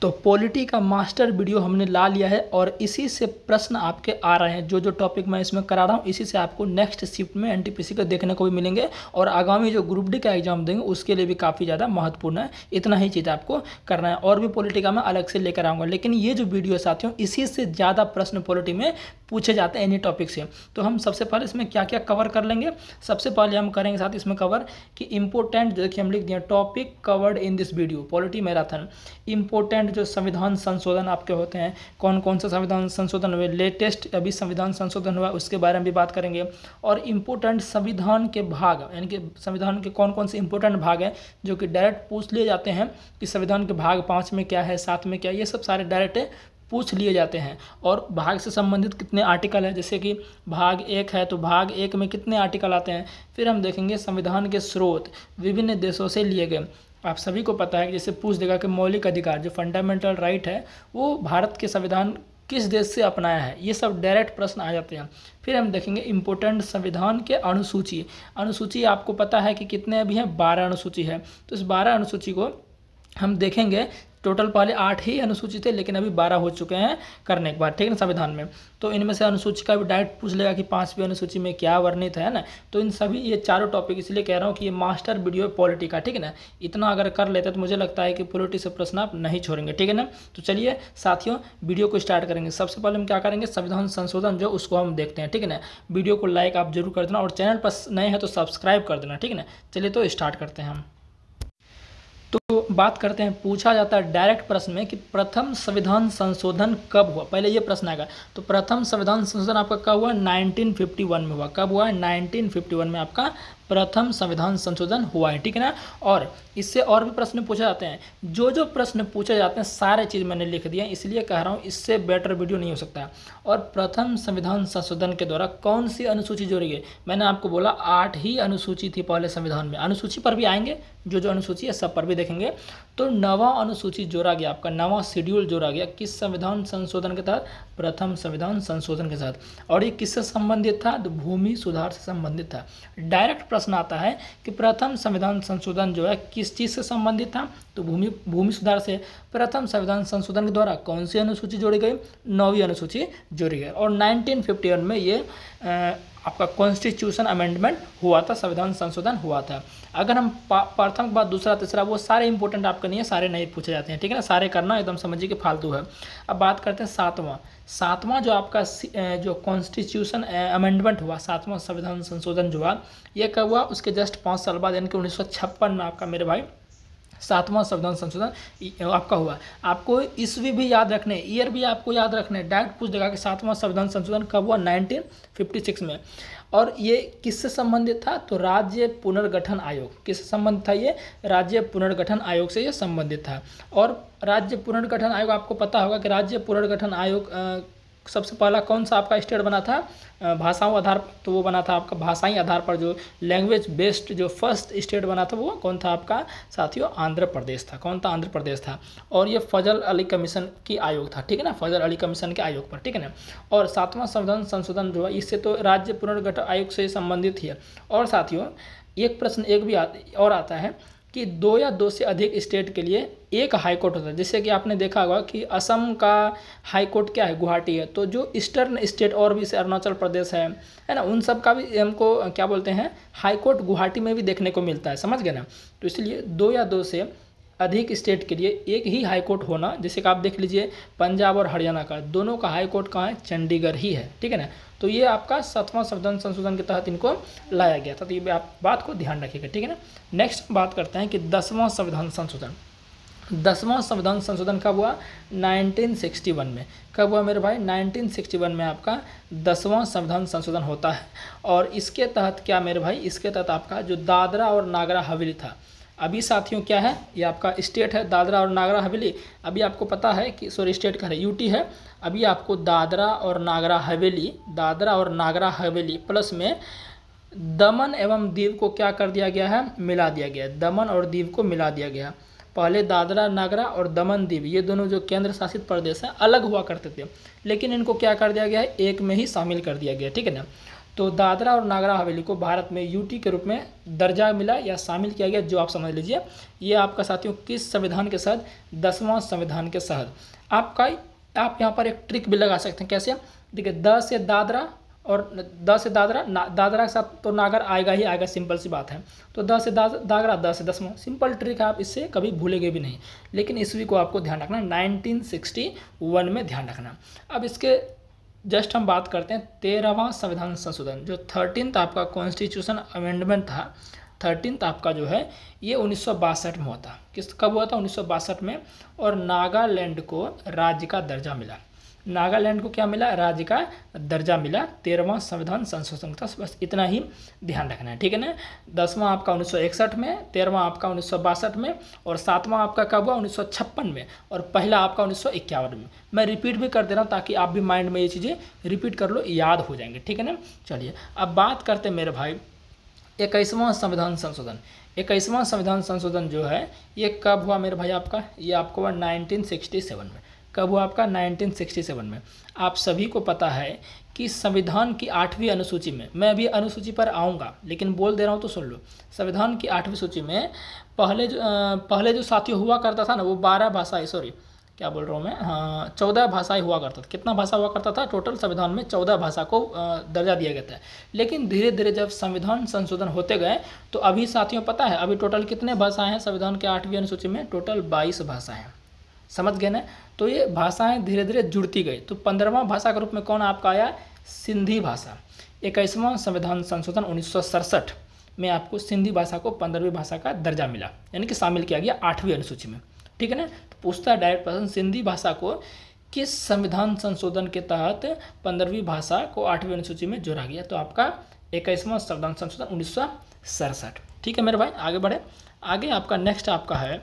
तो पॉलिटी का master video हमने ला लिया है और इसी से प्रश्न आपके आ रहे हैं। जो जो टॉपिक मैं इसमें करा रहा हूँ इसी से आपको नेक्स्ट शिफ्ट में एनटीपीसी का देखने को भी मिलेंगे और आगामी जो ग्रुप डी का एग्जाम देंगे उसके लिए भी काफ़ी ज़्यादा महत्वपूर्ण है। इतना ही चीज़ आपको करना है और भी पॉलिटी का मैं अलग से लेकर आऊँगा, लेकिन ये जो वीडियो साथियों इसी से ज़्यादा प्रश्न पॉलिटी में पूछे जाते हैं एनी टॉपिक से। तो हम सबसे पहले इसमें क्या क्या कवर कर लेंगे। सबसे पहले हम करेंगे साथ इसमें कवर कि इंपॉर्टेंट, देखिए हम लिख दिए topic covered in this video polity marathon. Important जो संविधान संशोधन आपके होते हैं, कौन कौन सा संविधान संशोधन हुए, लेटेस्ट अभी संविधान संशोधन हुआ उसके बारे में भी बात करेंगे। और इम्पोर्टेंट संविधान के भाग, यानी कि संविधान के कौन कौन से इंपॉर्टेंट भाग हैं जो कि डायरेक्ट पूछ लिए जाते हैं कि संविधान के भाग 5 में क्या है, 7 में क्या है, ये सब सारे डायरेक्ट पूछ लिए जाते हैं। और भाग से संबंधित कितने आर्टिकल है, जैसे कि भाग 1 है तो भाग 1 में कितने आर्टिकल आते हैं। फिर हम देखेंगे संविधान के स्रोत विभिन्न देशों से लिए गए। आप सभी को पता है कि जैसे पूछ देगा कि मौलिक अधिकार जो फंडामेंटल राइट है वो भारत के संविधान किस देश से अपनाया है, ये सब डायरेक्ट प्रश्न आ जाते हैं। फिर हम देखेंगे इम्पोर्टेंट संविधान के अनुसूची। अनुसूची आपको पता है कि कितने अभी हैं, 12 अनुसूची है। तो इस 12 अनुसूची को हम देखेंगे। टोटल पहले 8 ही अनुसूची थे लेकिन अभी 12 हो चुके हैं करने के बाद, ठीक है ना, संविधान में। तो इनमें से अनुसूची का भी डायरेक्ट पूछ लेगा कि 5वीं अनुसूची में क्या वर्णित है ना। तो इन सभी ये चारों टॉपिक इसलिए कह रहा हूँ कि ये मास्टर वीडियो है पॉलिटी का, ठीक है ना। इतना अगर कर लेते तो मुझे लगता है कि पॉलिटी से प्रश्न आप नहीं छोड़ेंगे, ठीक है ना। तो चलिए साथियों वीडियो को स्टार्ट करेंगे। सबसे पहले हम क्या करेंगे, संविधान संशोधन जो उसको हम देखते हैं, ठीक है ना। वीडियो को लाइक आप जरूर कर देना और चैनल पर नए हैं तो सब्सक्राइब कर देना, ठीक है ना। चलिए तो स्टार्ट करते हैं हम। तो बात करते हैं, पूछा जाता है डायरेक्ट प्रश्न में कि प्रथम संविधान संशोधन कब हुआ। पहले ये प्रश्न आएगा तो प्रथम संविधान संशोधन आपका कब हुआ, 1951 में हुआ। कब हुआ है, 1951 में आपका प्रथम संविधान संशोधन हुआ है, ठीक है ना। और इससे और भी प्रश्न पूछे जाते हैं। जो जो प्रश्न पूछे जाते हैं सारे चीज़ मैंने लिख दिया, इसलिए कह रहा हूँ इससे बेटर वीडियो नहीं हो सकता। और प्रथम संविधान संशोधन के द्वारा कौन सी अनुसूची जोड़ी गई, मैंने आपको बोला 8 ही अनुसूची थी पहले संविधान में। अनुसूची पर भी आएंगे, जो जो अनुसूची है सब पर भी देखेंगे। तो 9वां अनुसूची जोड़ा गया, आपका 9वां शेड्यूल जोड़ा गया किस संविधान संशोधन के तहत, प्रथम संविधान संशोधन के साथ। और ये किससे संबंधित था, तो भूमि सुधार से संबंधित था। डायरेक्ट प्रश्न आता है कि प्रथम संविधान संशोधन जो है किस चीज़ से संबंधित था, तो भूमि सुधार से। प्रथम संविधान संशोधन के द्वारा कौन सी अनुसूची जोड़ी गई, 9वीं अनुसूची जोड़ी गई। और 1951 में ये आपका कॉन्स्टिट्यूशन अमेंडमेंट हुआ था, संविधान संशोधन हुआ था। अगर हम प्रथम के बाद दूसरा तीसरा वो सारे इंपॉर्टेंट आपके नहीं है, सारे नहीं पूछे जाते हैं, ठीक है ना। सारे करना एकदम समझिए कि फालतू है। अब बात करते हैं 7वां जो आपका जो कॉन्स्टिट्यूशन अमेंडमेंट हुआ, 7वां संविधान संशोधन जो हुआ, ये कब हुआ, उसके जस्ट 5 साल बाद यानी कि 1956 में आपका मेरे भाई 7वां संविधान संशोधन आपका हुआ। आपको ईस्वी भी याद रखने, ईयर भी आपको याद रखने। डायरेक्ट पूछ देगा कि 7वां संविधान संशोधन कब हुआ, 1956 में। और ये किससे संबंधित था, तो राज्य पुनर्गठन आयोग। किससे संबंधित था, ये राज्य पुनर्गठन आयोग से ये संबंधित था। और राज्य पुनर्गठन आयोग आपको पता होगा कि राज्य पुनर्गठन आयोग सबसे पहला कौन सा आपका स्टेट बना था, भाषाओं आधार पर, तो वो बना था आपका भाषाई आधार पर जो लैंग्वेज बेस्ड जो फर्स्ट स्टेट बना था वो कौन था आपका साथियों, आंध्र प्रदेश था। कौन था, आंध्र प्रदेश था। और ये फजल अली कमीशन की आयोग था, ठीक है ना, फजल अली कमीशन के आयोग पर, ठीक है ना। और 7वां संविधान संशोधन जो है इससे तो राज्य पुनर्गठन आयोग से संबंधित ही है। और साथियों एक प्रश्न एक भी और आता है कि 2 या 2 से अधिक स्टेट के लिए एक हाई कोर्ट होता है। जैसे कि आपने देखा होगा कि असम का हाई कोर्ट क्या है, गुवाहाटी है। तो जो ईस्टर्न स्टेट और भी से अरुणाचल प्रदेश है ना, उन सब का भी हमको क्या बोलते हैं, हाई कोर्ट गुवाहाटी में भी देखने को मिलता है, समझ गए ना। तो इसलिए 2 या 2 से अधिक स्टेट के लिए एक ही हाई कोर्ट होना, जैसे कि आप देख लीजिए पंजाब और हरियाणा का, दोनों का हाई कोर्ट कहाँ है, चंडीगढ़ ही है, ठीक है ना। तो ये आपका 7वां संविधान संशोधन के तहत इनको लाया गया था। तो ये आप बात को ध्यान रखिएगा, ठीक है ना। नेक्स्ट बात करते हैं कि 10वां संविधान संशोधन। 10वां संविधान संशोधन कब हुआ, 1961 में। कब हुआ मेरे भाई, 1961 में आपका 10वां संविधान संशोधन होता है। और इसके तहत क्या मेरे भाई, इसके तहत आपका जो दादरा और नागर हवेली था, अभी साथियों क्या है, ये आपका स्टेट है दादरा और नागर हवेली। अभी आपको पता है कि सॉरी स्टेट का है यूटी है। अभी आपको दादरा और नागर हवेली प्लस में दमन एवं दीव को क्या कर दिया गया है, मिला दिया गया है। दमन और दीव को मिला दिया गया। पहले दादरा नागरा और दमन दीव ये दोनों जो केंद्र शासित प्रदेश हैं अलग हुआ करते थे, लेकिन इनको क्या कर दिया गया है, एक में ही शामिल कर दिया गया, ठीक है ना। तो दादरा और नागर हवेली को भारत में यूटी के रूप में दर्जा मिला या शामिल किया गया, जो आप समझ लीजिए। ये आपका साथियों किस संविधान के साथ? 10वां संविधान के साथ। आप यहाँ पर एक ट्रिक भी लगा सकते हैं। कैसे? देखिए, द से दादरा और द से दादरा, दादरा के साथ तो नागर आएगा ही आएगा, सिंपल सी बात है। तो द से दादरा, द से 10वां, सिंपल ट्रिक है, आप इससे कभी भूलेंगे भी नहीं। लेकिन ईस्वी को आपको ध्यान रखना, 1961 में ध्यान रखना। अब इसके जस्ट हम बात करते हैं 13वां संविधान संशोधन, जो 13th आपका कॉन्स्टिट्यूशन अमेंडमेंट था। 13th आपका जो है ये 1962 में हुआ था। कब हुआ था? 1962 में। और नागालैंड को राज्य का दर्जा मिला। नागालैंड को क्या मिला? राज्य का दर्जा मिला 13वां संविधान संशोधन का। बस इतना ही ध्यान रखना है, ठीक है ना। 10वां आपका 1961 में, 13वां आपका 1962 में, और 7वां आपका कब हुआ? 1956 में, और पहला आपका 1951 में। मैं रिपीट भी कर दे रहा हूँ ताकि आप भी माइंड में ये चीज़ें रिपीट कर लो, याद हो जाएंगे, ठीक है ना। चलिए अब बात करते हैं मेरे भाई 21वां संविधान संशोधन। 21वां संविधान संशोधन जो है ये कब हुआ मेरे भाई? आपका ये आपको हुआ 1967 में। कब हुआ आपका? 1967 में। आप सभी को पता है कि संविधान की 8वीं अनुसूची में, मैं अभी अनुसूची पर आऊँगा लेकिन बोल दे रहा हूँ तो सुन लो। संविधान की 8वीं सूची में पहले जो साथियों हुआ करता था ना, वो 12 भाषाएं, सॉरी क्या बोल रहा हूँ मैं, हाँ 14 भाषाएं हुआ करता था। कितना भाषा हुआ करता था? टोटल संविधान में 14 भाषा को दर्जा दिया गया था। लेकिन धीरे धीरे जब संविधान संशोधन होते गए तो अभी साथियों पता है अभी टोटल कितने भाषाएं हैं संविधान के 8वीं अनुसूची में? टोटल 22 भाषाएं। समझ गए ना। तो ये भाषाएं धीरे धीरे जुड़ती गई। तो 15वां भाषा के रूप में कौन आपका आया? सिंधी भाषा। 21वां संविधान संशोधन 1967 में आपको सिंधी भाषा को 15वीं भाषा का दर्जा मिला, यानी कि शामिल किया गया 8वीं अनुसूची में, ठीक है ना। तो पूछता है डायरेक्ट प्रश्न, सिंधी भाषा को किस संविधान संशोधन के तहत 15वीं भाषा को 8वीं अनुसूची में जोड़ा गया? तो आपका 21वां संविधान संशोधन 1967, ठीक है मेरे भाई। आगे बढ़े। आगे आपका नेक्स्ट आपका है,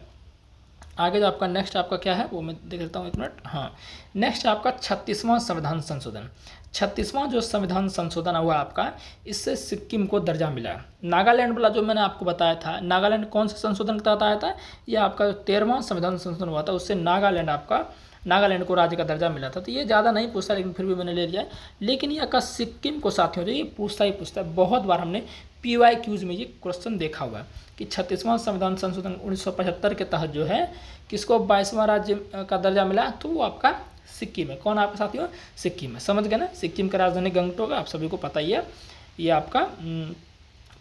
आगे जो आपका नेक्स्ट आपका क्या है वो मैं देख लेता हूँ, एक मिनट। हाँ, नेक्स्ट आपका 36वां संविधान संशोधन। 36वां जो संविधान संशोधन हुआ आपका, इससे सिक्किम को दर्जा मिला। नागालैंड वाला जो मैंने आपको बताया था, नागालैंड कौन से संशोधन के तहत आया था? ये आपका 13वां संविधान संशोधन हुआ था, उससे नागालैंड को राज्य का दर्जा मिला था। तो ये ज़्यादा नहीं पूछता लेकिन फिर भी मैंने ले लिया। लेकिन ये आपका सिक्किम को साथियों जो ये पूछता है, बहुत बार हमने PYQs में ये क्वेश्चन देखा हुआ है कि 36वां संविधान संशोधन 1975 के तहत जो है किसको 22वां राज्य का दर्जा मिला? तो वो आपका सिक्किम है। कौन आपके साथियों? सिक्किम है। समझ गए ना। सिक्किम का राजधानी गंगटोक है, आप सभी को पता ही है। ये आपका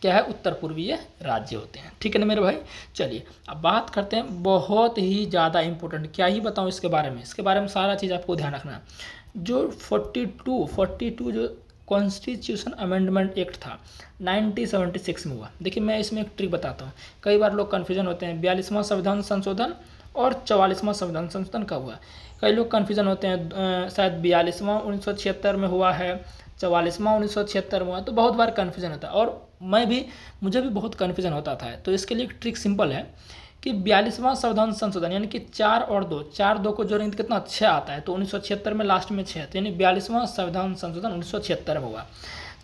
क्या है? उत्तर पूर्वीय राज्य होते हैं, ठीक है ना मेरे भाई। चलिए अब बात करते हैं बहुत ही ज़्यादा इंपॉर्टेंट, क्या ही बताऊँ इसके बारे में सारा चीज़ आपको ध्यान रखना है। जो 42 जो कॉन्स्टिट्यूशन अमेंडमेंट एक्ट था 1976 में हुआ। देखिए मैं इसमें एक ट्रिक बताता हूँ, कई बार लोग कन्फ्यूजन होते हैं 42वां संविधान संशोधन और 44वां संविधान संशोधन कब हुआ। कई लोग कन्फ्यूजन होते हैं शायद 42वां 1976 में हुआ है, 44वां 1976 में हुआ। तो बहुत बार कन्फ्यूजन होता है और मुझे भी बहुत कन्फ्यूजन होता था। तो इसके लिए एक ट्रिक सिंपल है कि 42वां संविधान संशोधन यानी कि 4 और 2 को जोड़ेंगे तो कितना? 6 आता है। तो 1976 में लास्ट में 6 यानी 42वां संविधान संशोधन 1976 में हुआ।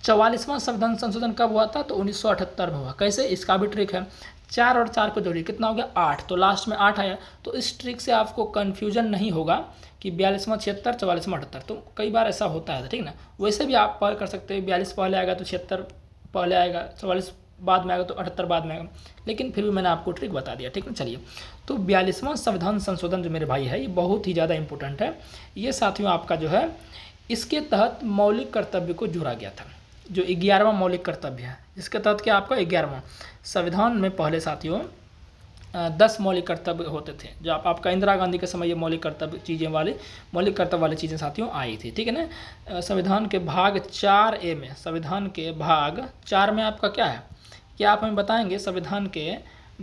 44वां संविधान संशोधन कब हुआ था? तो 1978 में हुआ। कैसे? इसका भी ट्रिक है, 4 और 4 को जोड़िए कितना हो गया? 8। तो लास्ट में 8 आया। तो इस ट्रिक से आपको कन्फ्यूजन नहीं होगा कि 42वां 76, 44वां 78। तो कई बार ऐसा होता है, ठीक ना। वैसे भी आप पढ़ कर सकते हैं, 42 पहले आएगा तो 76 पहले आएगा, 44 बाद में आएगा तो 78 बाद में आएगा। लेकिन फिर भी मैंने आपको ट्रिक बता दिया, ठीक है। चलिए तो 42वां संविधान संशोधन जो मेरे भाई है ये बहुत ही ज़्यादा इंपॉर्टेंट है। ये साथियों आपका जो है इसके तहत मौलिक कर्तव्य को जोड़ा गया था। जो 11वां मौलिक कर्तव्य है इसके तहत क्या आपका 11वां संविधान में पहले साथियों 10 मौलिक कर्तव्य होते थे। जो आपका इंदिरा गांधी के समय ये मौलिक कर्तव्य वाली चीज़ें साथियों आई थी, ठीक है ना। संविधान के भाग 4A में, संविधान के भाग 4 में आपका क्या है, क्या आप हमें बताएंगे संविधान के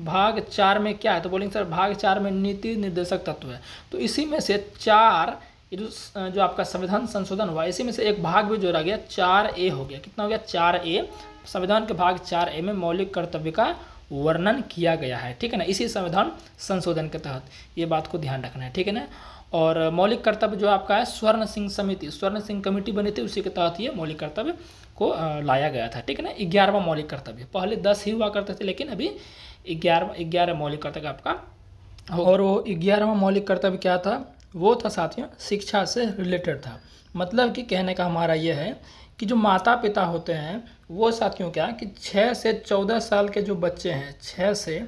भाग 4 में क्या है? तो बोलेंगे सर भाग 4 में नीति निर्देशक तत्व है। तो इसी में से 4 जो आपका संविधान संशोधन हुआ इसी में से एक भाग भी जोड़ा गया, 4A हो गया। कितना हो गया? 4A। संविधान के भाग 4A में मौलिक कर्तव्य का वर्णन किया गया है, ठीक है ना, इसी संविधान संशोधन के तहत। ये बात को ध्यान रखना है, ठीक है ना। और मौलिक कर्तव्य जो आपका है स्वर्ण सिंह समिति, स्वर्ण सिंह कमेटी बनी थी, उसी के तहत ये मौलिक कर्तव्य को लाया गया था, ठीक है ना। 11वां मौलिक कर्तव्य, पहले 10 ही हुआ करते थे लेकिन अभी 11 मौलिक कर्तव्य आपका। और वो 11वां मौलिक कर्तव्य क्या था? वो था साथियों शिक्षा से रिलेटेड था। मतलब कि कहने का हमारा ये है कि जो माता पिता होते हैं वो साथियों क्या कि 6 से 14 साल के जो बच्चे हैं, 6 से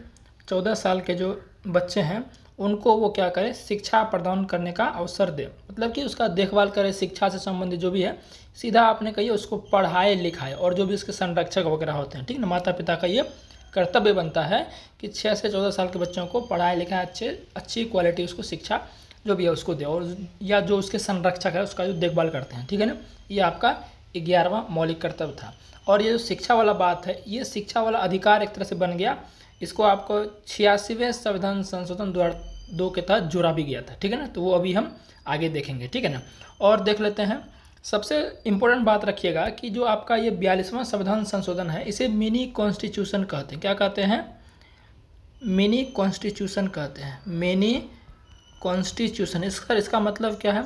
14 साल के जो बच्चे हैं उनको वो क्या करे, शिक्षा प्रदान करने का अवसर दे, मतलब कि उसका देखभाल करे, शिक्षा से संबंधित जो भी है सीधा आपने कहिए उसको पढ़ाए लिखाए, और जो भी उसके संरक्षक वगैरह होते हैं, ठीक ना, माता पिता का ये कर्तव्य बनता है कि 6 से 14 साल के बच्चों को पढ़ाए लिखाए, अच्छी क्वालिटी उसको शिक्षा जो भी है उसको दे, और या जो उसके संरक्षक है उसका जो देखभाल करते हैं, ठीक है ना। ये आपका 11वां मौलिक कर्तव्य था। और ये जो शिक्षा वाला बात है, ये शिक्षा वाला अधिकार एक तरह से बन गया, इसको आपको 86वें संविधान संशोधन 2002 के तहत जोड़ा भी गया था, ठीक है ना। तो वो अभी हम आगे देखेंगे, ठीक है ना। और देख लेते हैं, सबसे इम्पोर्टेंट बात रखिएगा कि जो आपका ये 42वां संविधान संशोधन है इसे मिनी कॉन्स्टिट्यूशन कहते हैं। क्या कहते हैं? मिनी कॉन्स्टिट्यूशन कहते हैं, मिनी कॉन्स्टिट्यूशन। इसका मतलब क्या है?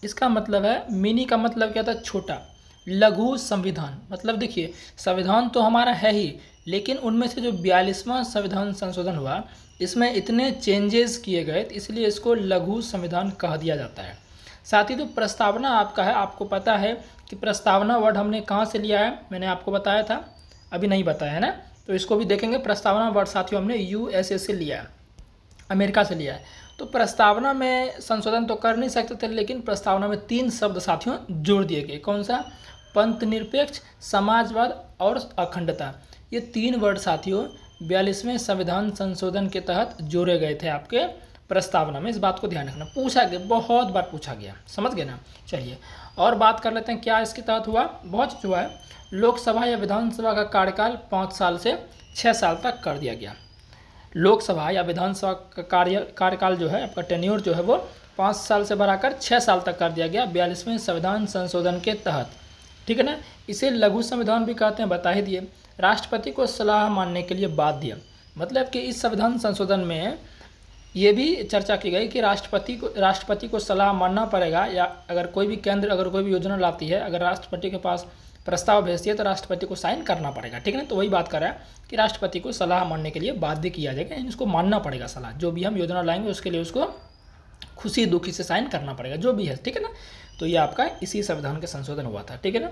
इसका मतलब है, मिनी का मतलब क्या था? छोटा, लघु संविधान। मतलब देखिए संविधान तो हमारा है ही, लेकिन उनमें से जो 42वां संविधान संशोधन हुआ इसमें इतने चेंजेस किए गए, इसलिए इसको लघु संविधान कह दिया जाता है। साथ ही तो प्रस्तावना आपका है, आपको पता है कि प्रस्तावना वर्ड हमने कहाँ से लिया है, मैंने आपको बताया था, अभी नहीं बताया है ना, तो इसको भी देखेंगे। प्रस्तावना वर्ड साथियों हमने USA से लिया है, अमेरिका से लिया है। तो प्रस्तावना में संशोधन तो कर नहीं सकते थे, लेकिन प्रस्तावना में 3 शब्द साथियों जोड़ दिए गए। कौन सा? पंथ निरपेक्ष, समाजवाद और अखंडता। ये 3 वर्ड साथियों 42वें संविधान संशोधन के तहत जोड़े गए थे आपके प्रस्तावना में। इस बात को ध्यान रखना, पूछा गया, बहुत बार पूछा गया, समझ गए ना। चलिए और बात कर लेते हैं क्या इसके तहत हुआ। बहुत चीज हुआ है। लोकसभा या विधानसभा का कार्यकाल 5 साल से 6 साल तक कर दिया गया। लोकसभा या विधानसभा का कार्यकाल जो है आपका टेन्योर जो है वो 5 साल से बढ़ाकर 6 साल तक कर दिया गया 42वें संविधान संशोधन के तहत, ठीक है ना। इसे लघु संविधान भी कहते हैं, बता ही दिए। राष्ट्रपति को सलाह मानने के लिए बाध्य, मतलब कि इस संविधान संशोधन में ये भी चर्चा की गई कि राष्ट्रपति को सलाह मानना पड़ेगा, या अगर कोई भी केंद्र अगर कोई भी योजना लाती है, अगर राष्ट्रपति के पास प्रस्ताव भेजती है तो राष्ट्रपति को साइन करना पड़ेगा, ठीक है ना। तो वही बात कर रहा है कि राष्ट्रपति को सलाह मानने के लिए बाध्य किया जाएगा, यानी उसको मानना पड़ेगा सलाह, जो भी हम योजना लाएंगे उसके लिए उसको खुशी दुखी से साइन करना पड़ेगा, जो भी है, ठीक है ना। तो ये आपका इसी संविधान के संशोधन हुआ था, ठीक है ना।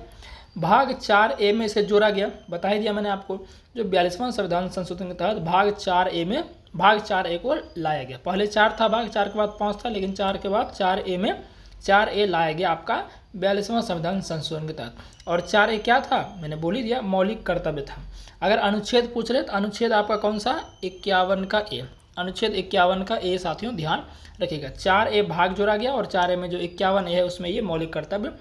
भाग 4A में इसे जोड़ा गया, बता ही दिया मैंने आपको। जो 42वां संविधान संशोधन के तहत भाग 4A में भाग 4A को लाया गया। पहले 4 था भाग, 4 के बाद 5 था, लेकिन 4 के बाद 4A में 4A लाया गया आपका 42वां संविधान संशोधन के तहत। और 4A क्या था? मैंने बोल ही दिया, मौलिक कर्तव्य था। अगर अनुच्छेद पूछ रहे तो अनुच्छेद आपका कौन सा? 51 का A, अनुच्छेद 51 का A साथियों ध्यान रखिएगा। 4A भाग जोड़ा गया और 4A में जो 51A है उसमें ये मौलिक कर्तव्य,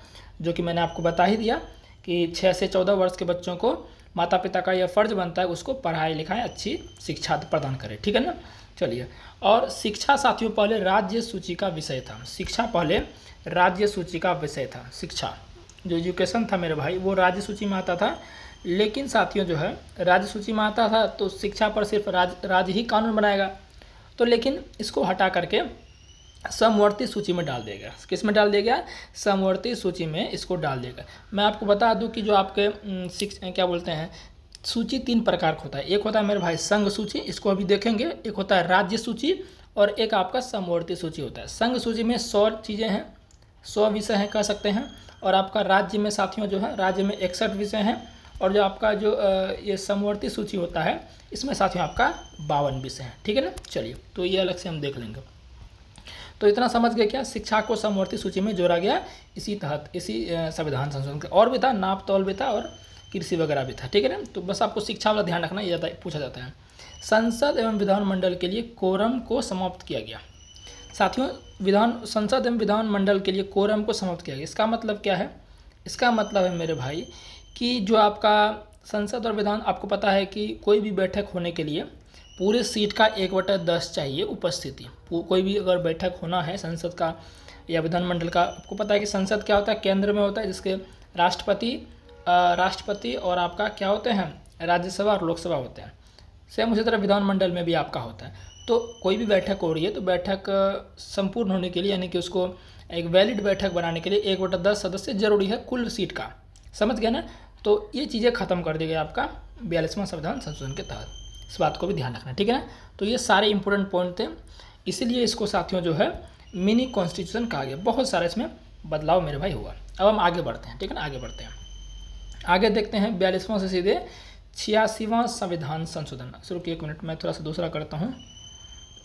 जो कि मैंने आपको बता ही दिया कि 6 से 14 वर्ष के बच्चों को माता पिता का यह फर्ज बनता है उसको पढ़ाई लिखाएं, अच्छी शिक्षा प्रदान करें, ठीक है ना। चलिए, और शिक्षा साथियों पहले राज्य सूची का विषय था। शिक्षा पहले राज्य सूची का विषय था। शिक्षा जो एजुकेशन था मेरे भाई वो राज्य सूची में आता था, लेकिन साथियों जो है राज्य सूची में आता था तो शिक्षा पर सिर्फ राज्य ही कानून बनाएगा, तो लेकिन इसको हटा करके समवर्ती सूची में डाल देगा। किस में डाल देगा? समवर्ती सूची में इसको डाल देगा। मैं आपको बता दूं कि जो आपके क्या बोलते हैं सूची 3 प्रकार का होता है। एक होता है मेरे भाई संघ सूची, इसको अभी देखेंगे। एक होता है राज्य सूची और एक आपका समवर्ती सूची होता है। संघ सूची में 100 चीज़ें हैं, 100 विषय हैं कह सकते हैं, और आपका राज्य में साथियों जो है राज्य में 61 विषय हैं, और जो आपका जो ये समवर्ती सूची होता है इसमें साथियों आपका 52 विषय हैं, ठीक है ना। चलिए, तो ये अलग से हम देख लेंगे। तो इतना समझ गए क्या? शिक्षा को समवर्ती सूची में जोड़ा गया इसी तहत, इसी संविधान संशोधन का। और भी था, नाप तौल भी था और कृषि वगैरह भी था, ठीक है ना। तो बस आपको शिक्षा वाला ध्यान रखना, ये पूछा जाता है। संसद एवं विधानमंडल के लिए कोरम को समाप्त किया गया। साथियों संसद एवं विधानमंडल के लिए कोरम को समाप्त किया गया। इसका मतलब क्या है? इसका मतलब है मेरे भाई कि जो आपका संसद और विधान, आपको पता है कि कोई भी बैठक होने के लिए पूरे सीट का 1/10 चाहिए उपस्थिति। कोई भी अगर बैठक होना है संसद का या विधानमंडल का, आपको पता है कि संसद क्या होता है? केंद्र में होता है, जिसके राष्ट्रपति और आपका क्या होते हैं? राज्यसभा और लोकसभा होते हैं। सेम उसी तरह विधानमंडल में भी आपका होता है। तो कोई भी बैठक हो रही है तो बैठक संपूर्ण होने के लिए, यानी कि उसको एक वैलिड बैठक बनाने के लिए 1/10 सदस्य जरूरी है कुल सीट का, समझ गए ना। तो ये चीज़ें खत्म कर दी गई आपका 42वां संविधान संशोधन के तहत। इस बात को भी ध्यान रखना, ठीक है ना। तो ये सारे इंपॉर्टेंट पॉइंट थे, इसीलिए इसको साथियों जो है मिनी कॉन्स्टिट्यूशन कहा गया। बहुत सारा इसमें बदलाव मेरे भाई हुआ। अब हम आगे बढ़ते हैं, ठीक है ना, आगे बढ़ते हैं। आगे देखते हैं 42वां से सीधे 86वां संविधान संशोधन। रुकिए 1 मिनट, मैं थोड़ा सा दूसरा करता हूँ।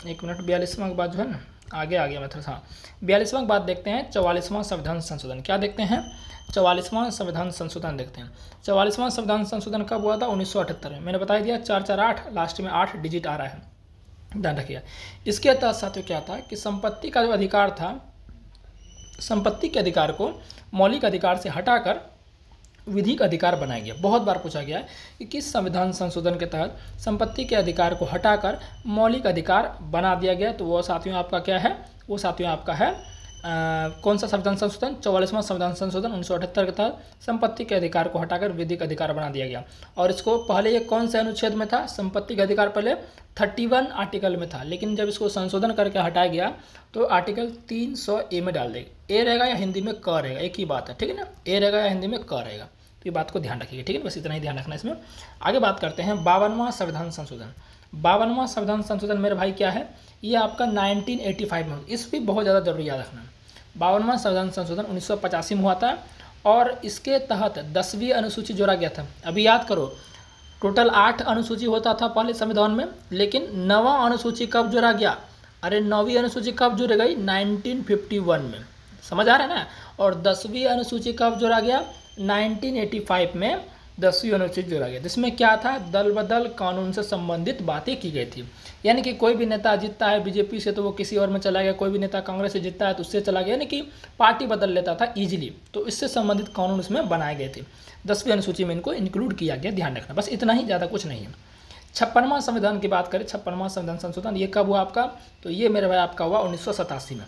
1 मिनट, 42वां के बाद जो है ना आगे आ गया मैं थोड़ा सा। 42वां के बाद देखते हैं 44वां संविधान संशोधन। क्या देखते हैं? 44वां संविधान संशोधन देखते हैं। 44वां संविधान संशोधन कब हुआ था? 1978 में। मैंने बता दिया 448, लास्ट में 8 डिजिट आ रहा है, ध्यान रखिए। इसके तहत साथियों क्या था कि संपत्ति का जो अधिकार था, संपत्ति के अधिकार को मौलिक अधिकार से हटाकर विधिक अधिकार बनाया गया। बहुत बार पूछा गया है कि किस संविधान संशोधन के तहत संपत्ति के अधिकार को हटाकर मौलिक अधिकार बना दिया गया। तो वो साथियों आपका क्या है? वो साथियों आपका है कौन सा संविधान संशोधन? 44वां संविधान संशोधन 1978 के तहत संपत्ति के अधिकार को हटाकर विधिक अधिकार बना दिया गया। और इसको पहले ये कौन से अनुच्छेद में था? संपत्ति का अधिकार पहले 31 आर्टिकल में था, लेकिन जब इसको संशोधन करके हटाया गया तो आर्टिकल 300A में डाल देगा। ए रहेगा या हिंदी में क रहेगा, एक ही बात है, ठीक है ना। ए रहेगा या हिंदी में क रहेगा, तो ये बात को ध्यान रखिएगा, ठीक है। बस इतना ही ध्यान रखना इसमें। आगे बात करते हैं 52वां संविधान संशोधन। 52वां संविधान संशोधन मेरे भाई क्या है? ये आपका 1985 में, इस भी बहुत ज़्यादा जरूरी याद रखना। 52वां संविधान संशोधन 1985 में हुआ था और इसके तहत 10वीं अनुसूची जोड़ा गया था। अभी याद करो, टोटल 8 अनुसूची होता था पहले संविधान में, लेकिन 9वां अनुसूची कब जोड़ा गया? अरे 9वीं अनुसूची कब जोड़ी गई? 1951 में, समझ आ रहा है ना। और 10वीं अनुसूची कब जोड़ा गया? 1985 में 10वीं अनुच्छेद जोड़ा गया, जिसमें क्या था? दल बदल कानून से संबंधित बातें की गई थी। यानी कि कोई भी नेता जीतता है बीजेपी से तो वो किसी और में चला गया, कोई भी नेता कांग्रेस से जीतता है तो उससे चला गया, यानी कि पार्टी बदल लेता था इजीली। तो इससे संबंधित कानून उसमें बनाए गए थे। 10वीं अनुसूची में इनको इंक्लूड किया गया, ध्यान रखना, बस इतना ही, ज़्यादा कुछ नहीं है। 56वां संविधान की बात करें, 56वां संविधान संशोधन ये कब हुआ आपका? तो ये मेरे भाई आपका हुआ 1987 में।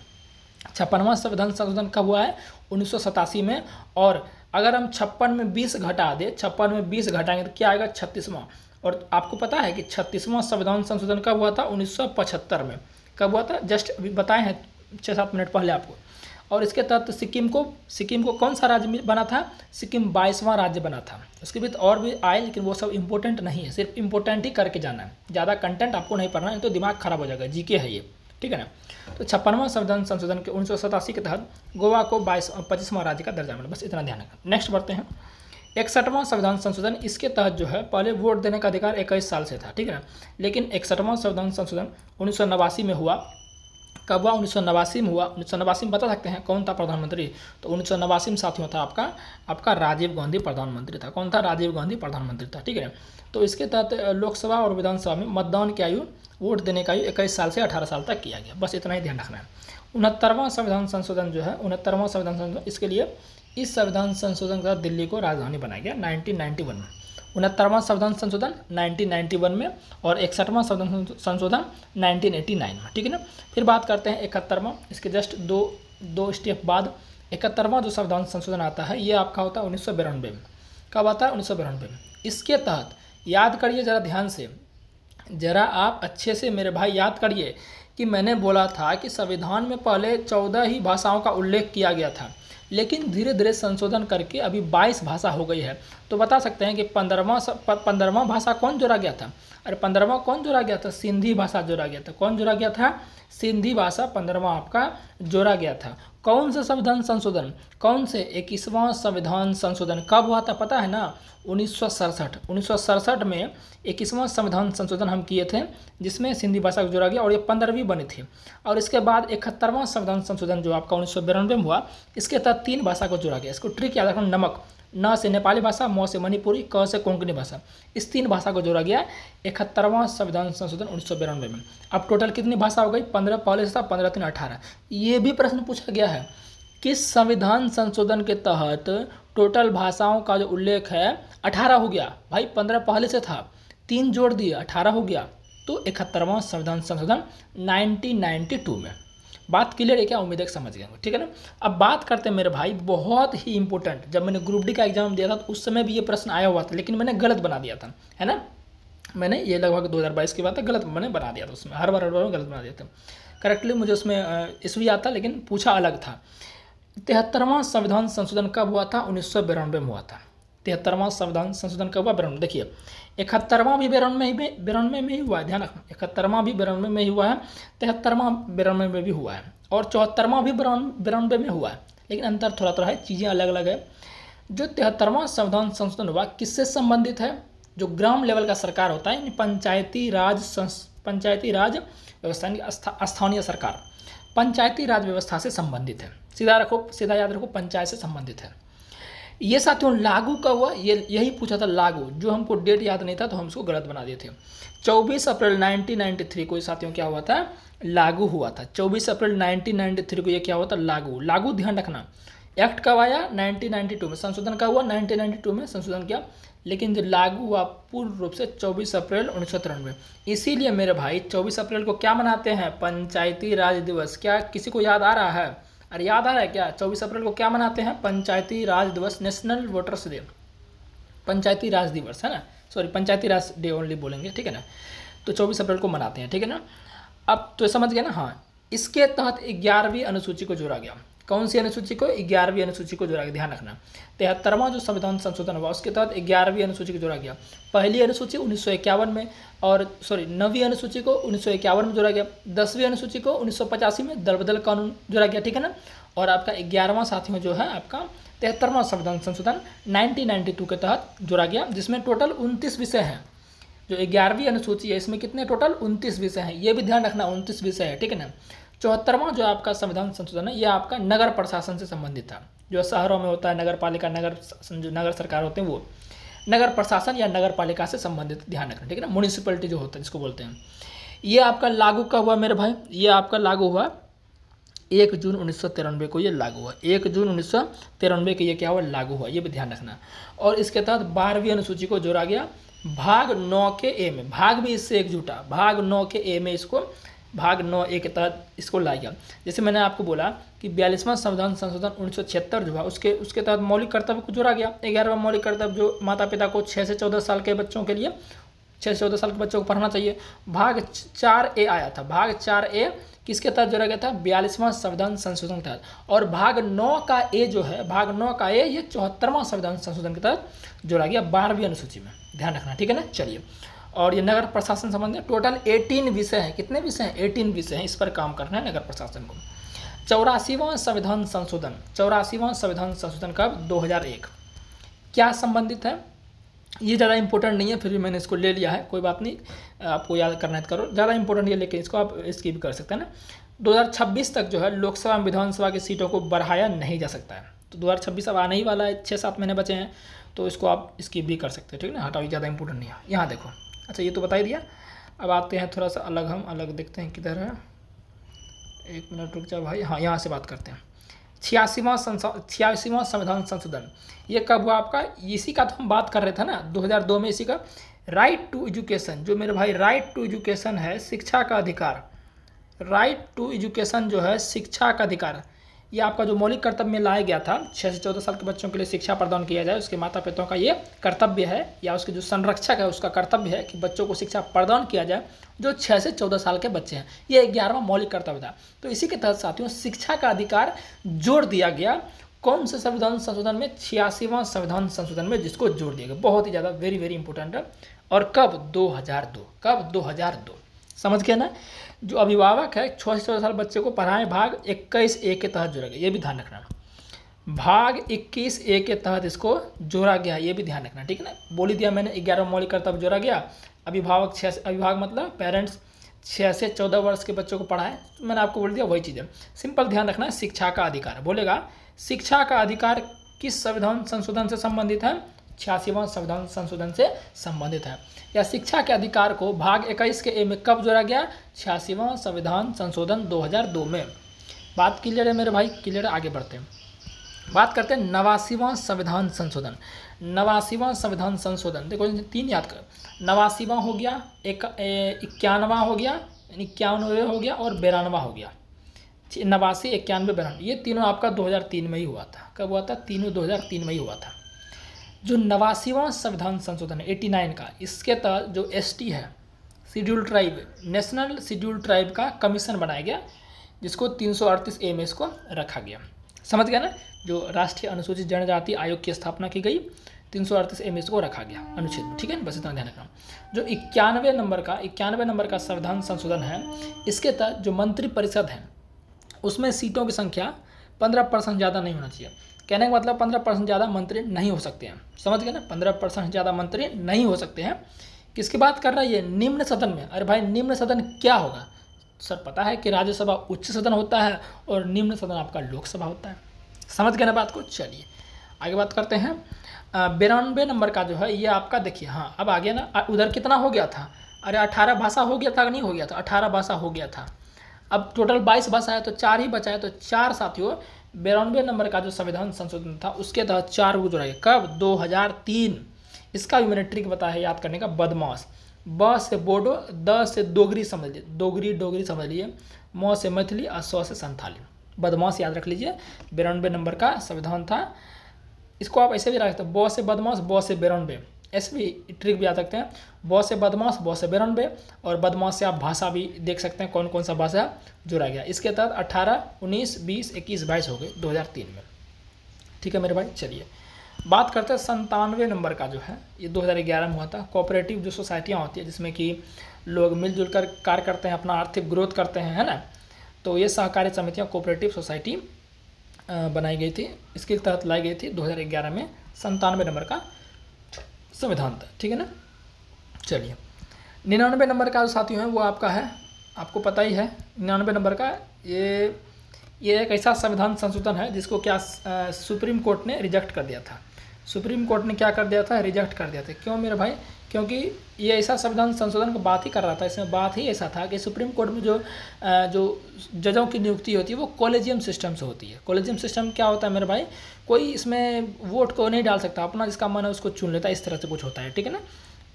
56वां संविधान संशोधन कब हुआ है? 1987 में। और अगर हम 56 में 20 घटा दें, 56 में 20 घटाएंगे तो क्या आएगा? 36वां। और आपको पता है कि 36वां संविधान संशोधन कब हुआ था? 1975 में। कब हुआ था? जस्ट अभी बताए हैं 6-7 मिनट पहले आपको। और इसके तहत सिक्किम को कौन सा राज्य बना था? सिक्किम 22वां राज्य बना था। उसके भी और भी आए, लेकिन वो सब इंपॉर्टेंट नहीं है, सिर्फ इंपॉर्टेंट ही करके जाना है, ज़्यादा कंटेंट आपको नहीं पढ़ना है, तो दिमाग खराब हो जाएगा, जीके है ये, ठीक है ना। तो 56वां संविधान संशोधन के 1987 के तहत गोवा को 25वां राज्य का दर्जा मिला, बस इतना ध्यान रखना। नेक्स्ट बढ़ते हैं 61वां संविधान संशोधन। इसके तहत जो है पहले वोट देने का अधिकार 21 साल से था, ठीक है ना, लेकिन 61वां संविधान संशोधन 1989 में हुआ। कब हुआ? 1989 में हुआ। 1989 में बता सकते हैं कौन था प्रधानमंत्री? तो 1989 में साथियों था आपका राजीव गांधी प्रधानमंत्री था। कौन था? राजीव गांधी प्रधानमंत्री था, ठीक है। तो इसके तहत लोकसभा और विधानसभा में मतदान की आयु, वोट देने का आयु 21 साल से 18 साल तक किया गया, बस इतना ही ध्यान रखना है। 69वां संविधान संशोधन जो है, 69वां संविधान संशोधन, इसके लिए इस संविधान संशोधन का दिल्ली को राजधानी बनाया गया 1991 में। 69वां संविधान संशोधन 1991 में और 61वां संविधान संशोधन 1989 में, ठीक है ना। फिर बात करते हैं 71वां, इसके जस्ट दो स्टेप बाद 71वां जो संविधान संशोधन आता है ये आपका होता है 1992 में। कब आता है? 1992 में। इसके तहत याद करिए ज़रा ध्यान से, ज़रा आप अच्छे से मेरे भाई याद करिए कि मैंने बोला था कि संविधान में पहले 14 ही भाषाओं का उल्लेख किया गया था, लेकिन धीरे धीरे संशोधन करके अभी 22 भाषा हो गई है। तो बता सकते हैं कि 15वां भाषा कौन जोड़ा गया था? अरे 15वां कौन जोड़ा गया था? सिंधी भाषा जोड़ा गया था। कौन जोड़ा गया था? सिंधी भाषा 15वां आपका जोड़ा गया था। कौन सा संविधान संशोधन? कौन से? 21वां संविधान संशोधन कब हुआ था पता है ना? 1967 में 21वां संविधान संशोधन हम किए थे, जिसमें सिंधी भाषा को जोड़ा गया और ये 15वीं बनी थी। और इसके बाद 71वां संविधान संशोधन जो आपका 1992 में हुआ, इसके तहत 3 भाषा को जोड़ा गया। इसको ट्रिक याद रखना, नमक, न से नेपाली भाषा, म से मणिपुरी, क से कोंकणी भाषा, इस 3 भाषा को जोड़ा गया 71वां संविधान संशोधन 1992 में। अब टोटल कितनी भाषा हो गई? 15 पहले से था, 15 3 18। ये भी प्रश्न पूछा गया है, किस संविधान संशोधन के तहत टोटल भाषाओं का जो उल्लेख है 18 हो गया? भाई 15 पहले से था, 3 जोड़ दिए 18 हो गया। तो 71वां संविधान संशोधन 1992 में। बात क्लियर है क्या? उम्मीद है समझ गए, ठीक है ना। अब बात करते हैं मेरे भाई बहुत ही इंपॉर्टेंट, जब मैंने ग्रुप डी का एग्जाम दिया था तो उस समय भी ये प्रश्न आया हुआ था, लेकिन मैंने गलत बना दिया था, है ना। मैंने ये लगभग 2022 की बात है, गलत मैंने बना दिया था उसमें, हर बार गलत बना दिया था। करेक्टली मुझे उसमें ईस्वी आता, लेकिन पूछा अलग था। 73वां संविधान संशोधन कब हुआ था? 1992 में हुआ था। 73वां संविधान संशोधन कब हुआ? 92। देखिए 71वां भी 92 में ही हुआ है, ध्यान रखना। 71वां भी 92 में ही हुआ है, 73वां 92 में भी हुआ है और 74वां भी 92 में हुआ है, लेकिन अंतर थोड़ा थोड़ा है, चीज़ें अलग अलग है। जो 73वां संविधान संशोधन हुआ किससे संबंधित है? जो ग्राम लेवल का सरकार होता है, पंचायती राज व्यवस्था यानी स्थानीय सरकार, पंचायती राज व्यवस्था से संबंधित है। सीधा याद रखो, पंचायत से संबंधित है। ये साथियों लागू कब हुआ, यही पूछा था लागू, जो हमको डेट याद नहीं था तो हम उसको गलत बना दिए थे। 24 अप्रैल 1993 को साथियों क्या हुआ था, लागू हुआ था। 24 अप्रैल 1993 को ये क्या हुआ था, लागू ध्यान रखना। एक्ट कब आया, 1992 में। संशोधन कब हुआ, 1992 में संशोधन किया, लेकिन जो लागू हुआ पूर्ण रूप से 24 अप्रैल 1993। इसीलिए मेरे भाई 24 अप्रैल को क्या मनाते हैं, पंचायती राज दिवस। क्या किसी को याद आ रहा है? अरे याद आ रहा है क्या? 24 अप्रैल को क्या मनाते हैं, पंचायती राज दिवस, नेशनल वोटर्स डे, पंचायती राज दिवस है ना, सॉरी पंचायती राज डे ओनली बोलेंगे, ठीक है ना। तो 24 अप्रैल को मनाते हैं, ठीक है ना। अब तो समझ गए ना। हाँ, इसके तहत 11वीं अनुसूची को जोड़ा गया। कौन सी अनुसूची को, 11वीं अनुसूची को जोड़ा गया, ध्यान रखना। 73वां जो संविधान संशोधन हुआ उसके तहत 11वीं अनुसूची को जोड़ा गया। पहली अनुसूची 1951 में, और सॉरी 9वीं अनुसूची को 1951 में जोड़ा गया। 10वीं अनुसूची को 1985 में दल बदल कानून जोड़ा गया, ठीक है ना। और आपका 11वां साथियों जो है आपका 73वां संविधान संशोधन 1992 के तहत जोड़ा गया, जिसमें टोटल 29 विषय हैं। जो 11वीं अनुसूची है इसमें कितने टोटल 29 विषय हैं, ये भी ध्यान रखना, 29 विषय है, ठीक है ना। 74वां जो आपका संविधान संशोधन है यह आपका नगर प्रशासन से संबंधित था। जो शहरों में होता है नगर पालिका, जो नगर सरकार होते हैं वो नगर प्रशासन या नगर पालिका से संबंधित, ध्यान रखना, ठीक है ना। म्यूनिसिपैलिटी जो होता है जिसको बोलते हैं। ये आपका लागू कब हुआ मेरे भाई, ये आपका लागू हुआ 1 जून 1993 को, ये लागू हुआ 1 जून 1993 को, ये क्या हुआ, लागू हुआ, ये भी ध्यान रखना। और इसके तहत 12वीं अनुसूची को जोड़ा गया, भाग 9 के ए में, भाग भी इससे एक जुटा, भाग 9 के ए में इसको, भाग 9A के तहत इसको लाया गया। जैसे मैंने आपको बोला कि 42वां संविधान संशोधन 1976 जो है उसके तहत मौलिक कर्तव्य को जोड़ा गया। 11वां मौलिक कर्तव्य जो माता पिता को 6 से 14 साल के बच्चों के लिए, 6 से 14 साल के बच्चों को पढ़ना चाहिए। भाग 4A आया था, भाग 4A किसके तहत जोड़ा गया था, 42वां संविधान संशोधन के तहत। और भाग 9 का ए जो है, भाग 9 का ए, ये 74वां संविधान संशोधन के तहत जोड़ा गया 12वीं अनुसूची में, ध्यान रखना, ठीक है ना। चलिए, और ये नगर प्रशासन संबंधी टोटल 18 विषय हैं। कितने विषय हैं, 18 विषय हैं, इस पर काम करना है नगर प्रशासन को। 84वां संविधान संशोधन, 84वां संविधान संशोधन कब, 2001। क्या संबंधित है, ये ज़्यादा इंपॉर्टेंट नहीं है, फिर भी मैंने इसको ले लिया है, कोई बात नहीं, आपको याद करना है तो करो, ज़्यादा इंपॉर्टेंट है लेकिन इसको आप इसकी भी कर सकते हैं ना। 2026 तक जो है लोकसभा विधानसभा की सीटों को बढ़ाया नहीं जा सकता है। तो 2026 अब आने ही वाला है, 6-7 महीने बचे हैं, तो इसको आप इसकी भी कर सकते हैं, ठीक है ना। हटाओ, ये ज़्यादा इंपॉर्टेंट नहीं है। यहाँ देखो, अच्छा ये तो बता ही दिया। अब आते हैं थोड़ा सा अलग, हम अलग देखते हैं किधर है, 1 मिनट रुक जाओ भाई। हाँ, यहाँ से बात करते हैं। 86वां संविधान संशोधन, ये कब हुआ आपका, इसी का तो हम बात कर रहे थे ना, 2002 में। इसी का राइट टू एजुकेशन, जो मेरे भाई राइट टू एजुकेशन है, शिक्षा का अधिकार, राइट टू एजुकेशन जो है शिक्षा का अधिकार, ये आपका जो मौलिक कर्तव्य में लाया गया था, 6 से 14 साल के बच्चों के लिए शिक्षा प्रदान किया जाए, उसके माता पिताओं का ये कर्तव्य है, या उसके जो संरक्षक है उसका कर्तव्य है कि बच्चों को शिक्षा प्रदान किया जाए जो 6 से 14 साल के बच्चे हैं। ये 11वां मौलिक कर्तव्य था। तो इसी के तहत साथियों शिक्षा का अधिकार जोड़ दिया गया, कौन से संविधान संशोधन में, 86वां संविधान संशोधन में, जिसको जोड़ दिया गया। बहुत ही ज़्यादा वेरी वेरी इंपॉर्टेंट है। और कब, 2002, कब, 2002, समझ गया ना। जो अभिभावक है 6 से 14 साल बच्चे को पढ़ाएं, भाग 21A के तहत जोड़ा गया, ये भी ध्यान रखना। भाग 21A के तहत इसको जोड़ा गया, ये भी ध्यान रखना, ठीक है ना। बोल ही दिया मैंने, 11वां मौलिक कर्तव्य जोड़ा गया। अभिभावक अभिभावक मतलब पेरेंट्स 6 से 14 वर्ष के बच्चों को पढ़ाएं, तो मैंने आपको बोल दिया वही चीज़ है। सिंपल ध्यान रखना है, शिक्षा का अधिकार बोलेगा, शिक्षा का अधिकार किस संविधान संशोधन से संबंधित है, 86वां संविधान संशोधन से संबंधित है। या शिक्षा के अधिकार को भाग 21 के ए में कब जोड़ा गया, 86वां संविधान संशोधन 2002 में। बात क्लियर है मेरे भाई, क्लियर है। आगे बढ़ते हैं, बात करते हैं 89वां संविधान संशोधन। 89वां संविधान संशोधन देखो 3 याद कर, 89वां हो गया, 91वां हो गया, 91वें हो गया और 92वां हो गया। 89, 91, 92 ये तीनों आपका 2003 में ही हुआ था। कब हुआ था, तीनों 2003 में ही हुआ था। जो 89वां संविधान संशोधन है 89 का, इसके तहत जो ST है, schedule tribe, national schedule tribe का कमीशन बनाया गया, जिसको 338A में इसको रखा गया। समझ गया ना। जो राष्ट्रीय अनुसूचित जनजाति आयोग की स्थापना की गई, 338A में इसको रखा गया अनुच्छेद, ठीक है ना। बस इतना ध्यान रखना। जो 91 नंबर का संविधान संशोधन है, इसके तहत जो मंत्रिपरिषद है उसमें सीटों की संख्या 15% ज़्यादा नहीं होना चाहिए। कहने का मतलब 15% ज़्यादा मंत्री नहीं हो सकते हैं, समझ गए ना, 15% ज़्यादा मंत्री नहीं हो सकते हैं। किसकी बात कर रहा है ये? निम्न सदन में। अरे भाई निम्न सदन क्या होगा? सर पता है कि राज्यसभा उच्च सदन होता है और निम्न सदन आपका लोकसभा होता है, समझ गए ना बात को। चलिए आगे बात करते हैं। 92 नंबर का जो है ये आपका देखिए, हाँ अब आ गया ना, उधर कितना हो गया था? अरे 18 भाषा हो गया था कि नहीं हो गया था? 18 भाषा हो गया था। अब टोटल 22 भाषा है तो 4 ही बचा है, तो 4 साथियों 92 नंबर का जो संविधान संशोधन था उसके तहत 4 को जोड़ा गया। कब? 2003। इसका भी मैंने ट्रिक बताया है याद करने का, बदमाश। ब से बोडो, द से दोगरी समझ लीजिए, डोगरी समझ लीजिए, म से मैथिली और स से संथाली। बदमाश याद रख लीजिए, 92 नंबर का संविधान था। इसको आप ऐसे भी रख सकते हैं, ब से बदमाश, ब से 92, ऐसे भी ट्रिक भी आ सकते हैं, ब से बदमाश, ब से 92, और बदमाश से आप भाषा भी देख सकते हैं कौन कौन सा भाषा जोड़ा गया। इसके तहत 18, 19, 20, 21, 22 हो गए 2003 में। ठीक है मेरे भाई। चलिए बात करते हैं 97 नंबर का जो है, ये 2011 में हुआ था। कोऑपरेटिव जो सोसाइटियाँ होती है जिसमें कि लोग मिलजुल कर कार्य करते हैं, अपना आर्थिक ग्रोथ करते हैं, है ना, तो ये सहकारी समितियाँ कोऑपरेटिव सोसाइटी बनाई गई थी, इसके तहत लाई गई थी 2011 में। 97 नंबर का संविधान था, ठीक है ना। चलिए 99 नंबर का जो साथियों है वो आपका है, आपको पता ही है 99 नंबर का, ये एक ऐसा संविधान संशोधन है जिसको क्या सुप्रीम कोर्ट ने रिजेक्ट कर दिया था। सुप्रीम कोर्ट ने क्या कर दिया था? रिजेक्ट कर दिया था। क्यों मेरे भाई? क्योंकि ये ऐसा संविधान संशोधन की बात ही कर रहा था, इसमें बात ही ऐसा था कि सुप्रीम कोर्ट में जो जजों की नियुक्ति होती है वो कॉलेजियम सिस्टम से होती है। कॉलेजियम सिस्टम क्या होता है मेरे भाई? कोई इसमें वोट को नहीं डाल सकता, अपना जिसका मन है उसको चुन लेता है, इस तरह से कुछ होता है, ठीक है ना।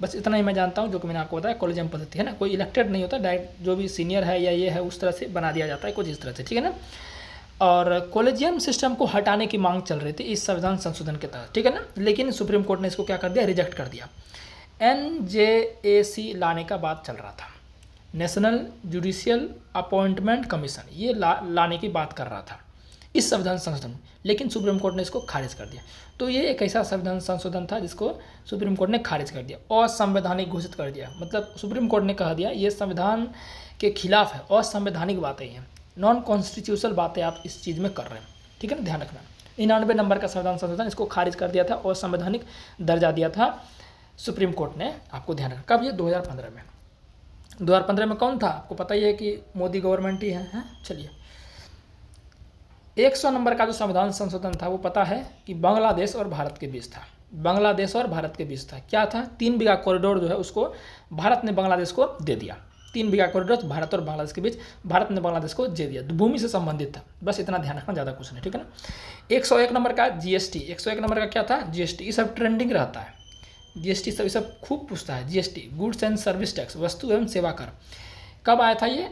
बस इतना ही मैं जानता हूँ जो कि मैंने आपको बताया, कॉलेजियम पद्धति है ना, कोई इलेक्टेड नहीं होता, डायरेक्ट जो भी सीनियर है या ये है उस तरह से बना दिया जाता है, कुछ इस तरह से, ठीक है ना। और कॉलेजियम सिस्टम को हटाने की मांग चल रही थी इस संविधान संशोधन के तहत, ठीक है ना, लेकिन सुप्रीम कोर्ट ने इसको क्या कर दिया? रिजेक्ट कर दिया। NJAC लाने का बात चल रहा था, नेशनल जुडिशियल अपॉइंटमेंट कमीशन, ये लाने की बात कर रहा था इस संविधान संशोधन में, लेकिन सुप्रीम कोर्ट ने इसको खारिज कर दिया। तो ये एक ऐसा संविधान संशोधन था जिसको सुप्रीम कोर्ट ने खारिज कर दिया, असंवैधानिक घोषित कर दिया। मतलब सुप्रीम कोर्ट ने कह दिया ये संविधान के खिलाफ है, असंवैधानिक बातें हैं, नॉन कॉन्स्टिट्यूशनल बातें आप इस चीज़ में कर रहे हैं, ठीक है ना, ध्यान रखना। 99 नंबर का संविधान संशोधन इसको खारिज कर दिया था और संवैधानिक दर्जा दिया था सुप्रीम कोर्ट ने, आपको ध्यान रखना। कब? ये 2015 में। 2015 में कौन था? आपको पता ही है कि मोदी गवर्नमेंट ही है? चलिए 100 नंबर का जो संविधान संशोधन था वो पता है कि बांग्लादेश और भारत के बीच था, बांग्लादेश और भारत के बीच था। क्या था? 3 बीघा कॉरिडोर जो है उसको भारत ने बांग्लादेश को दे दिया। 3 बीघा कॉरिडोर भारत और बांग्लादेश के बीच भारत ने बांग्लादेश को दे दिया, भूमि से संबंधित था, बस इतना ध्यान रखना, ज़्यादा कुछ नहीं, ठीक है ना। 101 नंबर का GST, 101 नंबर का क्या था? GST, ये सब ट्रेंडिंग रहता है, GST सब खूब पूछता है। GST goods and service tax, वस्तु एवं सेवा कर। कब आया था ये?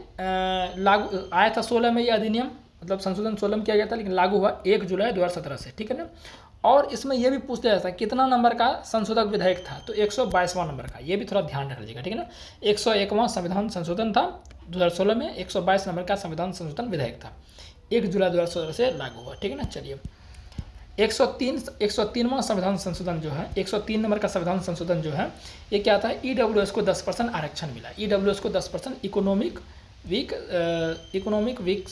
लागू आया था 16 में ये अधिनियम, मतलब संशोधन 16 में किया गया था, लेकिन लागू हुआ 1 जुलाई 2017 से, ठीक है ना। और इसमें यह भी पूछ लिया जाता है कितना नंबर का संशोधक विधेयक था, तो 122वां नंबर का, ये भी थोड़ा ध्यान रख लीजिएगा, ठीक है ना। 101वां संविधान संशोधन था 2016 में, 122 नंबर का संविधान संशोधन विधेयक था, 1 जुलाई 2016 से लागू हुआ, ठीक है ना। चलिए 103वां संविधान संशोधन जो है, 103 नंबर का संविधान संशोधन जो है, ये क्या था? EWS को 10% आरक्षण मिला, EWS को 10% economic weak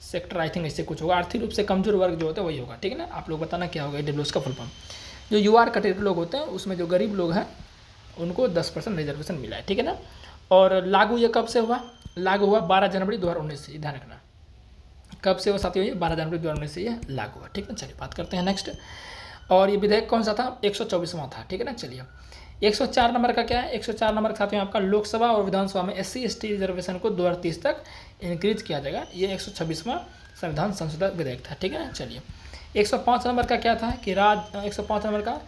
sector, I think ऐसे कुछ होगा, आर्थिक रूप से कमजोर वर्ग जो होता है वही होगा, ठीक है ना। आप लोग बताना क्या होगा EWS का फुल फॉर्म। जो UR कैटेगरी लोग होते हैं उसमें जो गरीब लोग हैं उनको 10% रिजर्वेशन मिला है, ठीक है ना। और लागू ये कब से हुआ? लागू हुआ 12 जनवरी 2019 से, ध्यान रखना। कब से वो साथियों? ये 12 जनवरी 2019 से ये लागू हुआ, ठीक है। चलिए बात करते हैं नेक्स्ट। और ये विधेयक कौन सा था? 124वां था, ठीक है ना। चलिए 104 नंबर का क्या है? 104 नंबर के साथियों आपका लोकसभा और विधानसभा में SC/ST रिजर्वेशन को 2030 तक इंक्रीज किया जाएगा। ये 126वां संविधान संशोधन विधेयक था, ठीक है ना। चलिए 105 नंबर का क्या था कि 105 नंबर का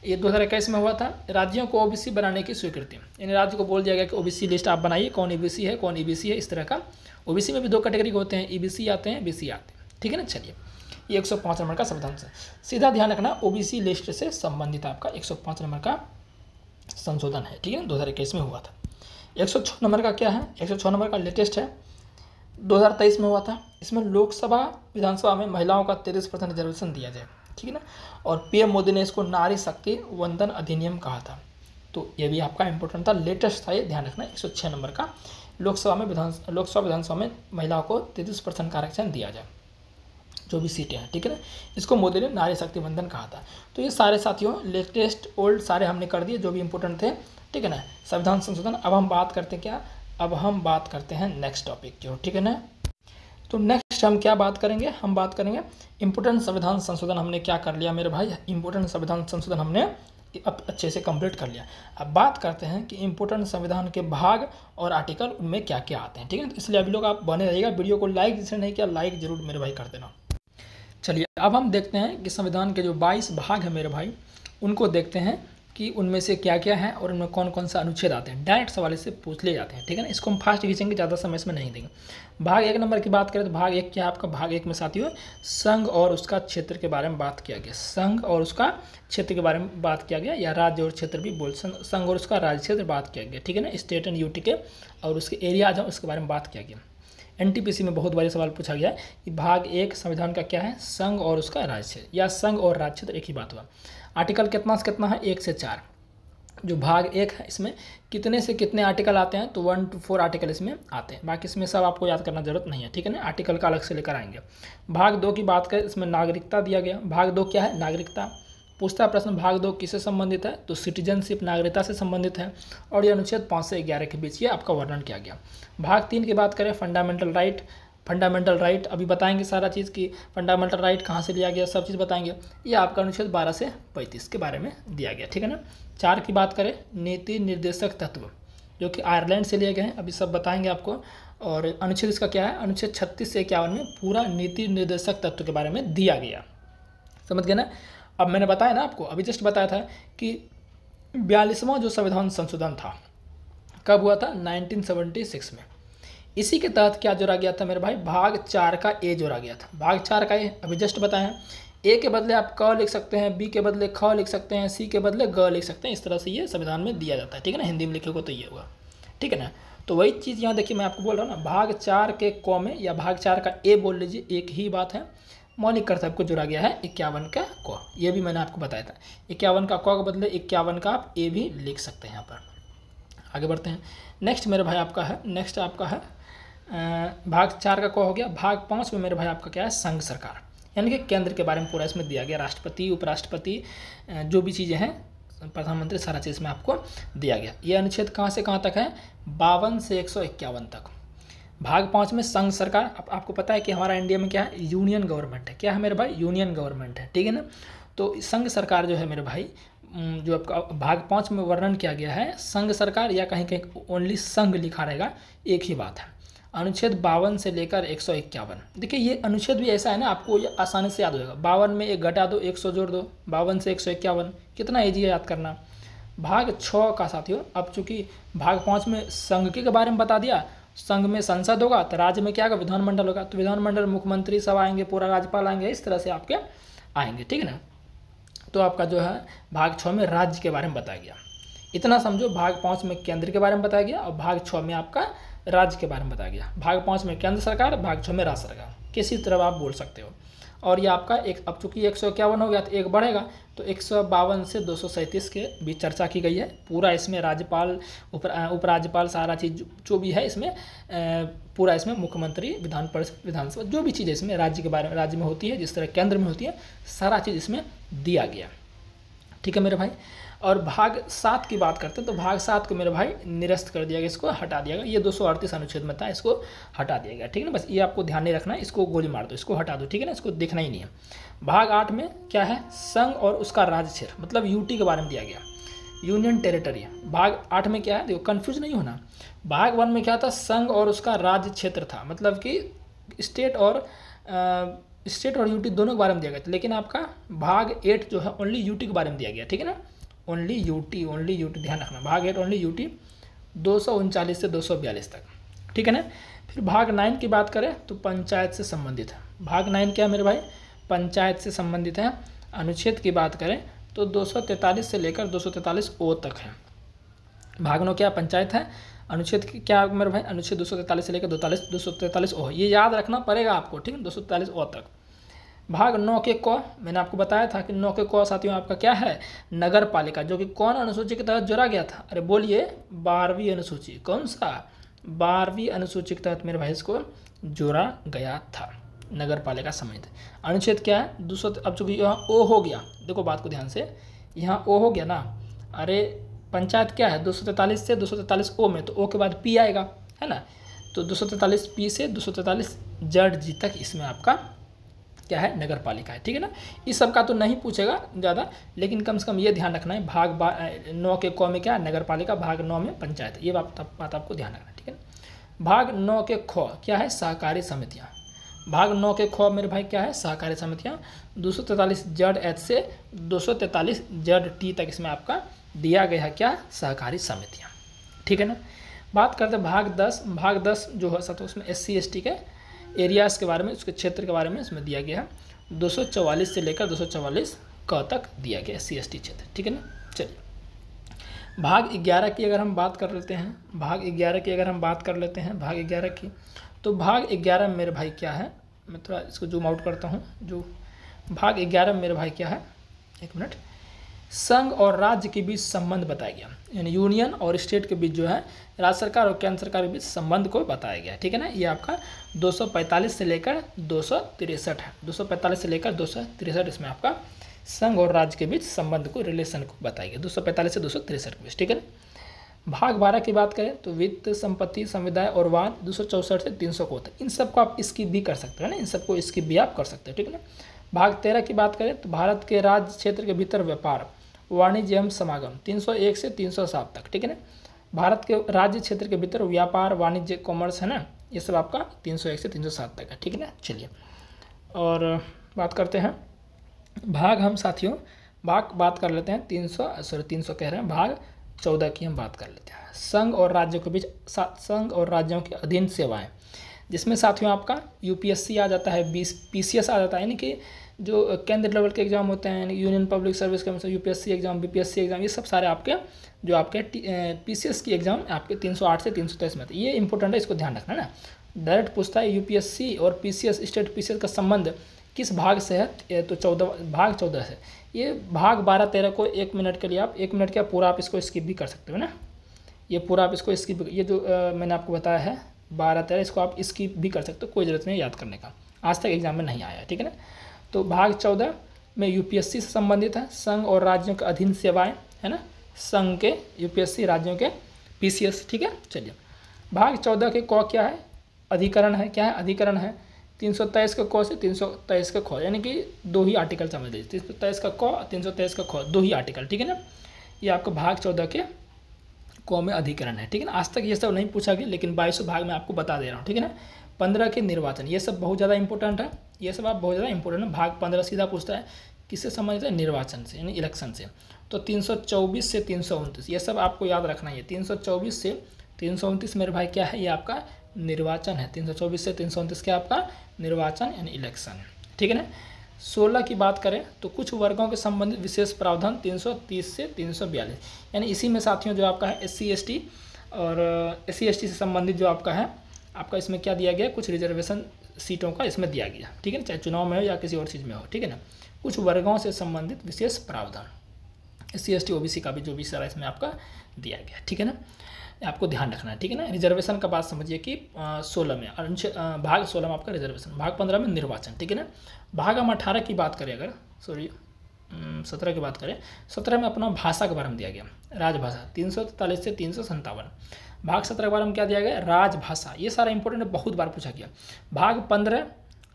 ये 2021 में हुआ था, राज्यों को OBC बनाने की स्वीकृति। इन राज्य को बोल दिया गया कि OBC लिस्ट आप बनाइए, कौन EBC है कौन EBC है, इस तरह का। OBC में भी 2 कैटेगरी होते हैं, EBC आते हैं, BC आते हैं, ठीक है ना। चलिए ये 105 नंबर का संविधान से सीधा ध्यान रखना, OBC लिस्ट से संबंधित आपका 105 नंबर का संशोधन है, ठीक है ना, 2021 में हुआ था। 106 नंबर का क्या है? 106 नंबर का लेटेस्ट है, 2023 में हुआ था। इसमें लोकसभा विधानसभा में महिलाओं का 33% रिजर्वेशन दिया जाए, ठीक है ना। और PM मोदी ने इसको नारी शक्ति वंदन अधिनियम कहा था, तो ये भी आपका इंपॉर्टेंट था, लेटेस्ट था, ये ध्यान रखना। 106 नंबर का लोकसभा विधानसभा में महिलाओं को 33% का आरक्षण दिया जाए, जो भी सीटें हैं, ठीक है ना। इसको मोदी ने नारी शक्ति वंदन कहा था। तो ये सारे साथियों लेटेस्ट ओल्ड सारे हमने कर दिए जो भी इंपॉर्टेंट थे, ठीक है ना, संविधान संशोधन। अब हम बात करते हैं क्या, अब हम बात करते हैं नेक्स्ट टॉपिक की, ठीक है ना। तो नेक्स्ट हम क्या बात करेंगे, हम बात करेंगे इम्पोर्टेंट संविधान संशोधन। हमने क्या कर लिया मेरे भाई, इम्पोर्टेंट संविधान संशोधन हमने अब अच्छे से कंप्लीट कर लिया। अब बात करते हैं कि इम्पोर्टेंट संविधान के भाग और आर्टिकल उनमें क्या क्या आते हैं, ठीक है। तो इसलिए अभी लोग आप बने रहिएगा, वीडियो को लाइक जिसने नहीं किया लाइक जरूर मेरे भाई कर देना। चलिए अब हम देखते हैं कि संविधान के जो 22 भाग हैं मेरे भाई, उनको देखते हैं कि उनमें से क्या क्या है और उनमें कौन कौन सा अनुच्छेद आते हैं। डायरेक्ट सवाल से पूछ लिए जाते हैं, ठीक है ना। इसको हम फास्ट खींचेंगे, ज़्यादा समय इसमें नहीं देंगे। भाग 1 नंबर की बात करें तो भाग 1 क्या है आपका, भाग 1 में साथियों संघ और उसका क्षेत्र के बारे में बात किया गया। संघ और उसका क्षेत्र के बारे में बात किया गया, या राज्य और क्षेत्र भी बोल, संघ और उसका राज्य क्षेत्र बात किया गया, ठीक है ना। स्टेट एंड यूटी के और उसके एरिया जो उसके बारे में बात किया गया। एनटीपीसी में बहुत बारी सवाल पूछा गया कि भाग 1 संविधान का क्या है, संघ और उसका राज्य क्षेत्र, या संघ और राज्य क्षेत्र एक ही बात हुआ। आर्टिकल कितना से कितना है, 1 से 4। जो भाग 1 है इसमें कितने से कितने आर्टिकल आते हैं, तो 1 to 4 आर्टिकल इसमें आते हैं। बाकी इसमें सब आपको याद करना जरूरत नहीं है, ठीक है ना, आर्टिकल का अलग से लेकर आएंगे। भाग 2 की बात करें, इसमें नागरिकता दिया गया। भाग 2 क्या है, नागरिकता। पूछता प्रश्न भाग 2 किससे संबंधित है, तो सिटीजनशिप नागरिकता से संबंधित है, और ये अनुच्छेद 5 से 11 के बीच ये आपका वर्णन किया गया। भाग 3 की बात करें, फंडामेंटल राइट। फंडामेंटल राइट अभी बताएंगे सारा चीज़ कि फंडामेंटल राइट कहाँ से लिया गया, सब चीज़ बताएंगे। ये आपका अनुच्छेद 12 से 35 के बारे में दिया गया, ठीक है ना। 4 की बात करें, नीति निर्देशक तत्व, जो कि आयरलैंड से लिए गए हैं, अभी सब बताएंगे आपको। और अनुच्छेद इसका क्या है, अनुच्छेद 36 से 51 में पूरा नीति निर्देशक तत्व के बारे में दिया गया, समझ गए ना। अब मैंने बताया ना आपको, अभी जस्ट बताया था कि 42वां जो संविधान संशोधन था कब हुआ था, 1976 में। इसी के तहत क्या जोड़ा गया था मेरे भाई, भाग 4 का ए जोड़ा गया था। भाग 4 का ए अभी जस्ट बताया, ए के बदले आप क लिख सकते हैं, बी के बदले ख लिख सकते हैं, सी के बदले ग लिख सकते हैं। इस तरह से ये संविधान में दिया जाता है, ठीक है ना। हिंदी में लिखे को तो ये हुआ, ठीक है ना। तो वही चीज़ यहाँ देखिए मैं आपको बोल रहा हूँ ना, भाग 4 के क में या भाग 4 का ए बोल लीजिए, एक ही बात है। मौलिक कर्तव्य को जोड़ा गया है 51 का क, ये भी मैंने आपको बताया था। 51 का क के बदले 51 का आप ए भी लिख सकते हैं। यहाँ पर आगे बढ़ते हैं। नेक्स्ट मेरे भाई आपका है, नेक्स्ट आपका है भाग 4 का क हो गया। भाग 5 में मेरे भाई आपका क्या है, संघ सरकार, यानी कि केंद्र के बारे में पूरा इसमें दिया गया। राष्ट्रपति, उपराष्ट्रपति, जो भी चीज़ें हैं, प्रधानमंत्री, सारा चीज़ में आपको दिया गया। ये अनुच्छेद कहाँ से कहाँ तक है, 52 से 151 तक। भाग 5 में संघ सरकार, आपको पता है कि हमारा इंडिया में क्या है, यूनियन गवर्नमेंट है। क्या है मेरे भाई, यूनियन गवर्नमेंट है, ठीक है ना। तो संघ सरकार जो है मेरे भाई, जो आपका भाग 5 में वर्णन किया गया है, संघ सरकार या कहीं कहीं ओनली संघ लिखा रहेगा, एक ही बात है। अनुच्छेद 52 से लेकर 151। देखिए ये अनुच्छेद भी ऐसा है ना, आपको ये आसानी से याद हो जाएगा। 52 में 1 घटा दो, 100 जोड़ दो, 52 से 151, कितना ईजी है याद करना। भाग 6 का साथियों, अब चूंकि भाग 5 में संघ के बारे में बता दिया, संघ में संसद होगा तो राज्य में क्या होगा, विधानमंडल होगा। तो विधानमंडल मुख्यमंत्री सब आएंगे, पूरा राज्यपाल आएंगे, इस तरह से आपके आएंगे, ठीक है ना। तो आपका जो है भाग 6 में राज्य के बारे में बताया गया। इतना समझो, भाग 5 में केंद्र के बारे में बताया गया और भाग 6 में आपका राज्य के बारे में बताया गया। भाग 5 में केंद्र सरकार, भाग 6 में राज्य सरकार, किसी तरह आप बोल सकते हो। और ये आपका एक, अब चूंकि 151 हो गया तो एक बढ़ेगा, तो 152 से 237 के बीच चर्चा की गई है। पूरा इसमें राज्यपाल, उपराज्यपाल, सारा चीज़ जो भी है इसमें, पूरा इसमें मुख्यमंत्री, विधान परिषद, विधानसभा, जो भी चीज़ इसमें राज्य के बारे में, राज्य में होती है, जिस तरह केंद्र में होती है, सारा चीज़ इसमें दिया गया, ठीक है मेरे भाई। और भाग 7 की बात करते हैं तो भाग 7 को मेरे भाई निरस्त कर दिया गया, इसको हटा दिया गया। ये 238 अनुच्छेद में था, इसको हटा दिया गया, ठीक है ना। बस ये आपको ध्यान नहीं रखना है, इसको गोली मार दो, इसको हटा दो, ठीक है ना, इसको देखना ही नहीं है। भाग 8 में क्या है, संघ और उसका राज्य क्षेत्र, मतलब यूटी के बारे में दिया गया, यूनियन टेरिटरी। भाग 8 में क्या है, देखो कन्फ्यूज नहीं होना। भाग 1 में क्या था, संघ और उसका राज्य क्षेत्र था, मतलब कि स्टेट और यूटी दोनों के बारे में दिया गया था। लेकिन आपका भाग 8 जो है ओनली यूटी के बारे में दिया गया, ठीक है ना, ओनली यूटी, ध्यान रखना। भाग 8 ओनली यूटी, 239 से 242 तक, ठीक है ना। फिर भाग 9 की बात करें तो पंचायत से संबंधित है। भाग 9 क्या है मेरे भाई, पंचायत से संबंधित है। अनुच्छेद की बात करें तो 243 से लेकर 243 ओ तक है। भाग 9 क्या, पंचायत है। अनुच्छेद क्या मेरे भाई, अनुच्छेद 243 से लेकर 243 ओ, ये याद रखना पड़ेगा आपको, ठीक है, 243 ओ तक। भाग 9 के क, मैंने आपको बताया था कि 9 के क साथियों आपका क्या है, नगर पालिका, जो कि कौन अनुसूची के तहत जोड़ा गया था, अरे बोलिए, 12वीं अनुसूची। कौन सा, 12वीं अनुसूची के तहत मेरे भाई इसको जोड़ा गया था, नगर पालिका समिति। अनुच्छेद क्या है 200, अब चूंकि यहाँ ओ हो गया, देखो बात को ध्यान से, यहाँ ओ हो गया ना, अरे पंचायत क्या है 243 से 243 ओ में, तो ओ के बाद पी आएगा, है ना, तो 243 पी से 243 जड़ जी तक इसमें आपका क्या है नगर पालिका है, ठीक है ना। इस सब का तो नहीं पूछेगा ज़्यादा, लेकिन कम से कम ये ध्यान रखना है, भाग 9 के क में क्या है नगर पालिका, भाग 9 में पंचायत, ये बात आपको ध्यान रखना है, ठीक है ना। भाग 9 के ख क्या है सहकारी समितियाँ, भाग 9 के ख मेरे भाई क्या है सहकारी समितियाँ, 243 जड़ एच से 243 जड़ टी तक इसमें आपका दिया गया है क्या सहकारी समितियाँ, ठीक है ना। बात करते हैं भाग 10, भाग 10 जो है तो उसमें SC ST के एरियाज़ के बारे में, उसके क्षेत्र के बारे में इसमें दिया गया है, 244 से लेकर 244 क तक दिया गया SC ST क्षेत्र, ठीक है ना। चलिए भाग 11 की अगर हम बात कर लेते हैं, भाग 11 की अगर हम बात कर लेते हैं, भाग 11 की, तो भाग 11 मेरे भाई क्या है, मैं थोड़ा इसको जूम आउट करता हूँ, जो भाग 11 मेरे भाई क्या है, एक मिनट, संघ और राज्य के बीच संबंध बताया गया, यानी यूनियन और स्टेट के बीच जो है राज्य सरकार और केंद्र सरकार के बीच संबंध को बताया गया, ठीक है ना। ये आपका 245 से लेकर 263 है, 245 से लेकर 263 इसमें आपका संघ और राज्य के बीच संबंध को, रिलेशन को बताया गया, 245 से 263 के बीच, ठीक है ना। भाग 12 की बात करें तो वित्त, संपत्ति, संविदाय और वाद 264 से 300 को होता है, इन सबको आप स्किप भी कर सकते हो ना, इन सबको स्किप भी आप कर सकते हो, ठीक है ना। भाग 13 की बात करें तो भारत के राज्य क्षेत्र के भीतर व्यापार, वाणिज्य एवं समागम 301 से 307 तक, ठीक है ना। भारत के राज्य क्षेत्र के भीतर व्यापार, वाणिज्य, कॉमर्स है ना, ये सब आपका 301 से 307 तक है, ठीक है ना। चलिए और बात करते हैं भाग, हम साथियों भाग बात कर लेते हैं 300 कह रहे हैं, भाग 14 की हम बात कर लेते हैं, संघ और राज्यों के बीच, संघ और राज्यों के अधीन सेवाएं, जिसमें साथियों आपका UPSC आ जाता है, PCS आ जाता है, यानी कि जो केंद्र लेवल के एग्जाम होते हैं, union public service commission, UPSC exam, BPSC exam, ये सब सारे आपके जो आपके PCS की एग्जाम आपके 308 से 323 में, ये इंपॉर्टेंट है, इसको ध्यान रखना ना। डायरेक्ट पूछता है UPSC और PCS स्टेट PCS का संबंध किस भाग से है, तो भाग 14 से। ये भाग 12-13 को 1 मिनट के लिए आप 1 मिनट क्या पूरा आप इसको स्किप भी कर सकते हो ना, ये पूरा आप इसको स्किप, ये जो मैंने आपको बताया है 12-13 इसको आप स्किप भी कर सकते हो, कोई ज़रूरत नहीं याद करने का, आज तक एग्जाम में नहीं आया, ठीक है ना। तो भाग 14 में UPSC से संबंधित है, संघ और राज्यों के अधीन सेवाएं, है ना, संघ के UPSC, राज्यों के PCS, ठीक है। चलिए भाग 14 के क क्या है, अधिकरण है, क्या है अधिकरण है, 323 का क से 323 का ख, यानी कि 2 ही आर्टिकल समझ लीजिए, 323 का क 323 का ख, 2 ही आर्टिकल, ठीक है ना। ये आपका भाग 14 के क में अधिकरण है, ठीक है ना। आज तक ये सब नहीं पूछा गया, लेकिन 22 भाग में आपको बता दे रहा हूँ, ठीक है ना। 15 के निर्वाचन, ये सब बहुत ज़्यादा इंपॉर्टेंट है, ये सब आप बहुत ज़्यादा इंपॉर्टेंट है। भाग 15 सीधा पूछता है किससे संबंधित है, निर्वाचन से, यानी इलेक्शन से। तो 324 से 329 ये सब आपको याद रखना है, 324 से 329 मेरे भाई क्या है, ये आपका निर्वाचन है, 324 से 329 क्या आपका निर्वाचन यानी इलेक्शन, ठीक है ना। 16 की बात करें तो कुछ वर्गों के संबंधित विशेष प्रावधान 330 से 342, यानी इसी में साथियों जो आपका है SC ST और SC ST से संबंधित जो आपका है, आपका इसमें क्या दिया गया, कुछ रिजर्वेशन सीटों का इसमें दिया गया, ठीक है ना, चाहे चुनाव में हो या किसी और चीज़ में हो, ठीक है ना। कुछ वर्गों से संबंधित विशेष प्रावधान SC ST OBC का भी जो भी सारा इसमें आपका दिया गया, ठीक है ना, आपको ध्यान रखना है, ठीक है ना। रिजर्वेशन का बात समझिए कि 16 में भाग 16 में आपका रिजर्वेशन, भाग 15 में निर्वाचन, ठीक है ना। भाग हम 18 की बात करें, अगर 17 की बात करें, 17 में अपना भाषा के बारे में दिया गया, राजभाषा 343 से 357। भाग 17 के बारे में क्या दिया गया, राजभाषा, ये सारा इंपॉर्टेंट है, बहुत बार पूछा गया। भाग 15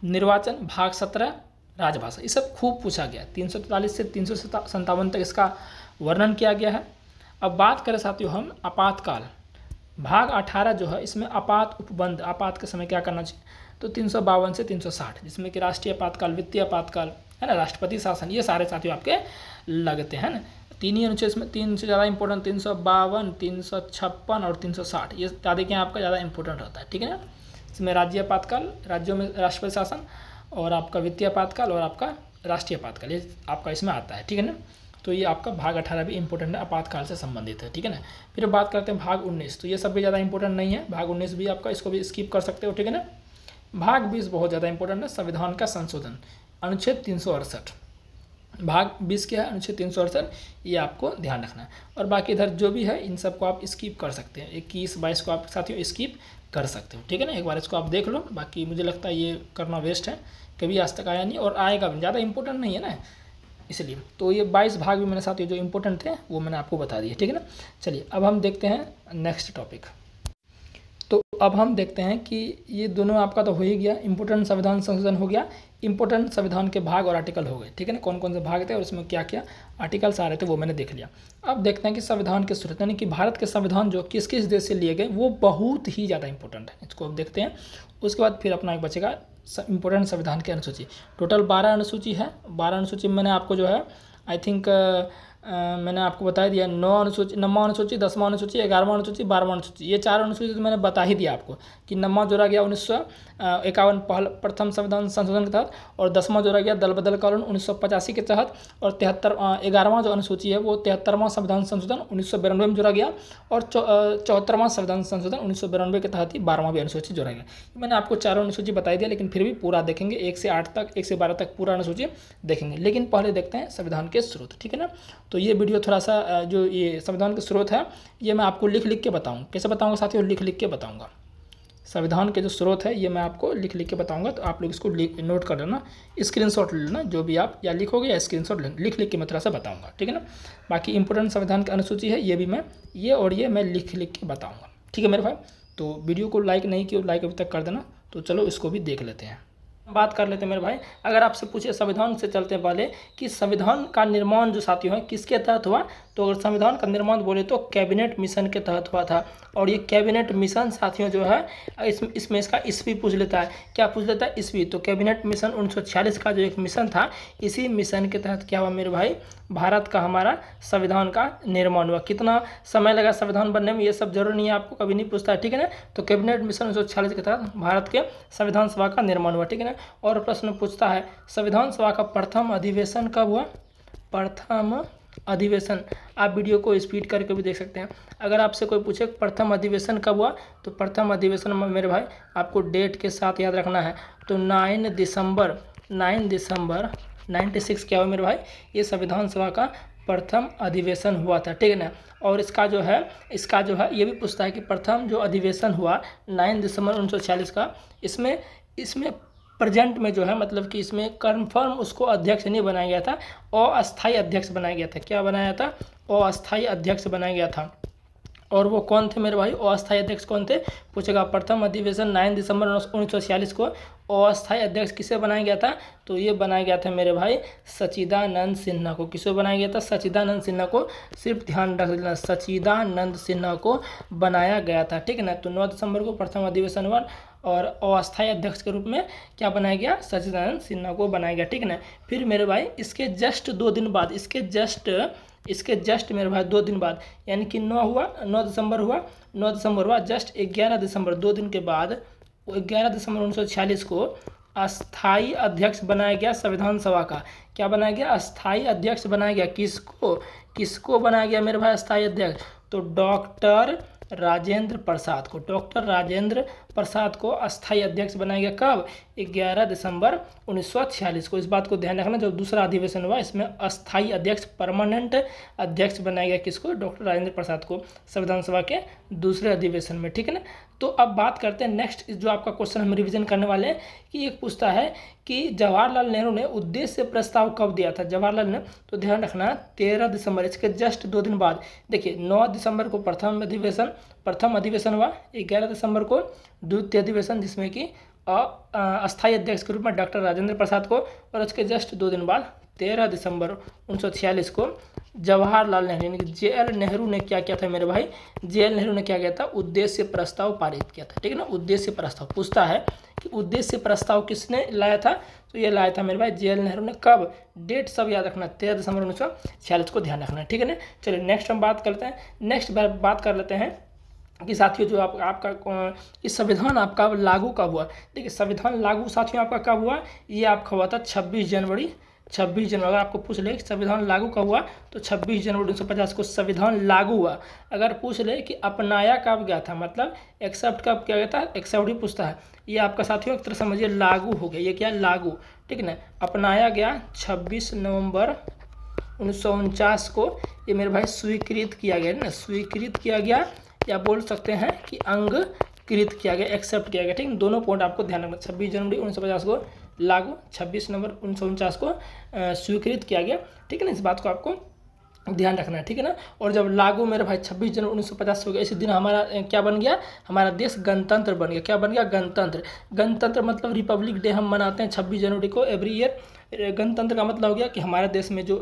निर्वाचन, भाग 17 राजभाषा, ये सब खूब पूछा गया, 343 से 357 तक इसका वर्णन किया गया है। अब बात करें साथियों हम आपातकाल, भाग 18 जो है इसमें आपात उपबंध, आपात के समय क्या करना चाहिए, तो 352 से 360, जिसमें कि राष्ट्रीय आपातकाल, वित्तीय आपातकाल, है ना, राष्ट्रपति शासन, ये सारे साथियों आपके लगते हैं ना। 3 ही अनुच्छेद इसमें, 3 से ज़्यादा इंपॉर्टेंट 352, 356 और 360, ये ज़्यादा क्या आपका ज़्यादा इंपॉर्टेंट होता है, ठीक है ना। इसमें राज्य आपातकाल, राज्यों में राष्ट्रपति शासन, और आपका वित्तीय आपातकाल और आपका राष्ट्रीय आपातकाल, ये आपका इसमें आता है, ठीक है ना। तो ये आपका भाग 18 भी इंपॉर्टेंट है, आपातकाल से संबंधित है, ठीक है ना। फिर बात करते हैं भाग 19, तो ये सब भी ज़्यादा इंपॉर्टेंट नहीं है, भाग 19 भी आपका, इसको भी स्किप कर सकते हो, ठीक है ना। भाग 20 बहुत ज़्यादा इंपॉर्टेंट है, संविधान का संशोधन, अनुच्छेद 368, भाग 20 क्या है, अनुच्छेद 368, ये आपको ध्यान रखना है। और बाकी इधर जो भी है इन सबको आप स्किप कर सकते हैं, 21-22 को आप साथियों स्किप कर सकते हो। ठीक है ना, एक बार इसको आप देख लो। बाकी मुझे लगता है ये करना वेस्ट है, कभी आज तक आया नहीं और आएगा भी, ज़्यादा इंपॉर्टेंट नहीं है ना इसलिए। तो ये 22 भाग भी मेरे साथ ये जो इंपॉर्टेंट थे वो मैंने आपको बता दिए। ठीक है ना, चलिए अब हम देखते हैं नेक्स्ट टॉपिक। तो अब हम देखते हैं कि ये दोनों आपका तो हो ही गया, इम्पोर्टेंट संविधान संशोधन हो गया, इम्पोर्टेंट संविधान के भाग और आर्टिकल हो गए। ठीक है ना, कौन कौन से भाग थे और इसमें क्या क्या आर्टिकल्स आ रहे थे वो मैंने देख लिया। अब देखते हैं कि संविधान के स्रोत, यानी कि भारत के संविधान जो किस किस देश से लिए गए वो बहुत ही ज़्यादा इंपॉर्टेंट है, इसको अब देखते हैं। उसके बाद फिर अपना एक बचेगा इम्पोर्टेंट संविधान की अनुसूची। टोटल 12 अनुसूची है। 12 अनुसूची में मैंने आपको जो है आई थिंक मैंने आपको बता दिया 9 अनुसूची, 9वां अनुसूची, 10वां अनुसूची, 11वां अनुसूची, 12वां अनुसूची, ये 4 अनुसूची तो मैंने बता ही दिया आपको कि 9वां जोड़ा गया 1951 प्रथम संविधान संशोधन के तहत, और 10वां जोड़ा गया दल बदल कानून 1985 के तहत, और 11वां जो अनुसूची है वो 73वां संविधान संशोधन 1992 में जोड़ा गया, और 74वां संविधान संशोधन 1992 के तहत ही 12वां भी अनुसूची जोड़ा गया। मैंने आपको 4 अनुसूची बताई दिया, लेकिन फिर भी पूरा देखेंगे 1 से 8 तक, 1 से 12 तक पूरा अनुसूची देखेंगे। लेकिन पहले देखते हैं संविधान के स्रोत। ठीक है ना, तो ये वीडियो थोड़ा सा जो ये संविधान के स्रोत है ये मैं आपको लिख लिख के बताऊँ। कैसे बताऊँगा साथियों? लिख लिख के बताऊँगा। संविधान के जो स्रोत है ये मैं आपको लिख लिख के बताऊंगा, तो आप लोग इसको नोट कर लेना, स्क्रीनशॉट ले लेना, जो भी आप या लिखोगे या स्क्रीनशॉट लिख लिख के मैं थोड़ा सा बताऊंगा। ठीक है ना, बाकी इंपॉर्टेंट संविधान की अनुसूची है ये भी मैं ये और ये मैं लिख लिख के बताऊंगा। ठीक है मेरे भाई, तो वीडियो को लाइक नहीं किया, लाइक अभी तक कर देना। तो चलो इसको भी देख लेते हैं, बात कर लेते हैं मेरे भाई। अगर आपसे पूछे संविधान से चलते हैं पहले कि संविधान का निर्माण जो साथियों है किसके तहत हुआ, तो अगर संविधान का निर्माण बोले तो कैबिनेट मिशन के तहत हुआ था। और ये कैबिनेट मिशन साथियों जो है इसमें इसका ईस्वी पूछ लेता है। क्या पूछ लेता है? ईस्वी। तो कैबिनेट मिशन 1946 का जो एक मिशन था, इसी मिशन के तहत क्या हुआ मेरे भाई, भारत का हमारा संविधान का निर्माण हुआ। कितना समय लगा संविधान बनने में ये सब जरूरी नहीं है, आपको कभी नहीं पूछता है। ठीक है ना, तो कैबिनेट मिशन 1946 के तहत भारत के संविधान सभा का निर्माण हुआ। ठीक है ना, और प्रश्न पूछता है संविधान सभा का प्रथम अधिवेशन कब हुआ? प्रथम अधिवेशन, आप वीडियो को स्पीड करके भी देख सकते हैं। अगर आपसे कोई पूछे प्रथम अधिवेशन कब हुआ, तो प्रथम अधिवेशन में मेरे भाई आपको डेट के साथ याद रखना है। तो 9 दिसंबर 96 क्या हुआ मेरे भाई, ये संविधान सभा का प्रथम अधिवेशन हुआ था। ठीक है ना, और इसका जो है ये भी पूछता है कि प्रथम जो अधिवेशन हुआ 9 दिसंबर 1946 का, इसमें प्रेजेंट में जो है मतलब कि इसमें कन्फर्म उसको अध्यक्ष नहीं बनाया गया था, अस्थायी अध्यक्ष बनाया गया था। क्या बनाया था? अस्थायी अध्यक्ष बनाया गया था। और वो कौन थे मेरे भाई? अस्थायी अध्यक्ष कौन थे पूछेगा। प्रथम अधिवेशन 9 दिसंबर 1946 को अस्थायी अध्यक्ष किसे बनाया गया था? तो ये बनाया गया था मेरे भाई सच्चिदानंद सिन्हा को। किसे बनाया गया था? सच्चिदानंद सिन्हा को। सिर्फ ध्यान रख लेना, सच्चिदानंद सिन्हा को बनाया गया था। ठीक है ना, तो 9 दिसंबर को प्रथम अधिवेशन हुआ और अस्थायी अध्यक्ष के रूप में क्या बनाया गया? सच्चिदानंद सिन्हा को बनाया गया। ठीक है ना, फिर मेरे भाई इसके जस्ट 2 दिन बाद, इसके जस्ट मेरे भाई 2 दिन बाद, यानी कि 9 दिसंबर हुआ, जस्ट 11 दिसंबर 2 दिन के बाद 11 दिसंबर 1946 को अस्थायी अध्यक्ष बनाया गया संविधान सभा का। क्या बनाया गया? अस्थायी अध्यक्ष बनाया गया। किसको बनाया गया मेरे भाई अस्थायी अध्यक्ष? तो डॉक्टर राजेंद्र प्रसाद को अस्थायी अध्यक्ष बनाया गया। कब? 11 दिसंबर 1946 को। इस बात को ध्यान रखना, जब दूसरा अधिवेशन हुआ इसमें अस्थायी अध्यक्ष, परमानेंट अध्यक्ष बनाया गया। किसको? डॉक्टर राजेंद्र प्रसाद को, संविधान सभा के दूसरे अधिवेशन में। ठीक है ना, तो अब बात करते हैं नेक्स्ट जो आपका क्वेश्चन हम रिवीजन करने वाले हैं कि एक पूछता है कि जवाहरलाल नेहरू ने उद्देश्य प्रस्ताव कब दिया था? जवाहरलाल ने, तो ध्यान रखना 13 दिसंबर, इसके जस्ट 2 दिन बाद। देखिए 9 दिसंबर को प्रथम अधिवेशन हुआ, 11 दिसंबर को द्वितीय अधिवेशन जिसमें कि अस्थायी अध्यक्ष के रूप में डॉक्टर राजेंद्र प्रसाद को, और उसके जस्ट 2 दिन बाद 13 दिसंबर 1946 को जवाहरलाल नेहरू यानी कि JL नेहरू ने क्या किया था मेरे भाई? JL नेहरू ने क्या किया था? उद्देश्य प्रस्ताव पारित किया था। ठीक है ना, उद्देश्य प्रस्ताव पूछता है कि उद्देश्य प्रस्ताव किसने लाया था? तो ये लाया था मेरे भाई JL नेहरू ने। कब? डेट सब याद रखना, 13 दिसंबर 1946 को ध्यान रखना। ठीक है ना, चलिए नेक्स्ट हम बात करते हैं। नेक्स्ट बात कर लेते हैं कि साथियों जो आपका इस संविधान आपका लागू कब हुआ। देखिए संविधान लागू साथियों आपका कब हुआ? ये आपका हुआ था 26 जनवरी। अगर आपको पूछ ले संविधान लागू कब हुआ, तो 26 जनवरी 1950 को संविधान लागू हुआ। अगर पूछ ले कि अपनाया कब गया था, मतलब एक्सेप्ट कब किया गया था, एक्सेप्ट ही पूछता है। ये आपका साथियों एक तरह समझिए लागू हो गया। ये क्या? लागू। ठीक है ना, अपनाया गया 26 नवंबर 1949 को। ये मेरे भाई स्वीकृत किया गया ना, स्वीकृत किया गया, या बोल सकते हैं कि अंग कृत किया गया, एक्सेप्ट किया गया। ठीक है, दोनों पॉइंट आपको ध्यान रखना। 26 जनवरी 1950 को लागू, 26 नवंबर 1949 को स्वीकृत किया गया। ठीक है ना, इस बात को आपको ध्यान रखना है। ठीक है ना, और जब लागू मेरे भाई 26 जनवरी 1950 हो गया, इसी दिन हमारा क्या बन गया, हमारा देश गणतंत्र बन गया। क्या बन गया, गणतंत्र। गणतंत्र मतलब रिपब्लिक डे हम मनाते हैं 26 जनवरी को एवरी ईयर। गणतंत्र का मतलब हो गया कि हमारे देश में जो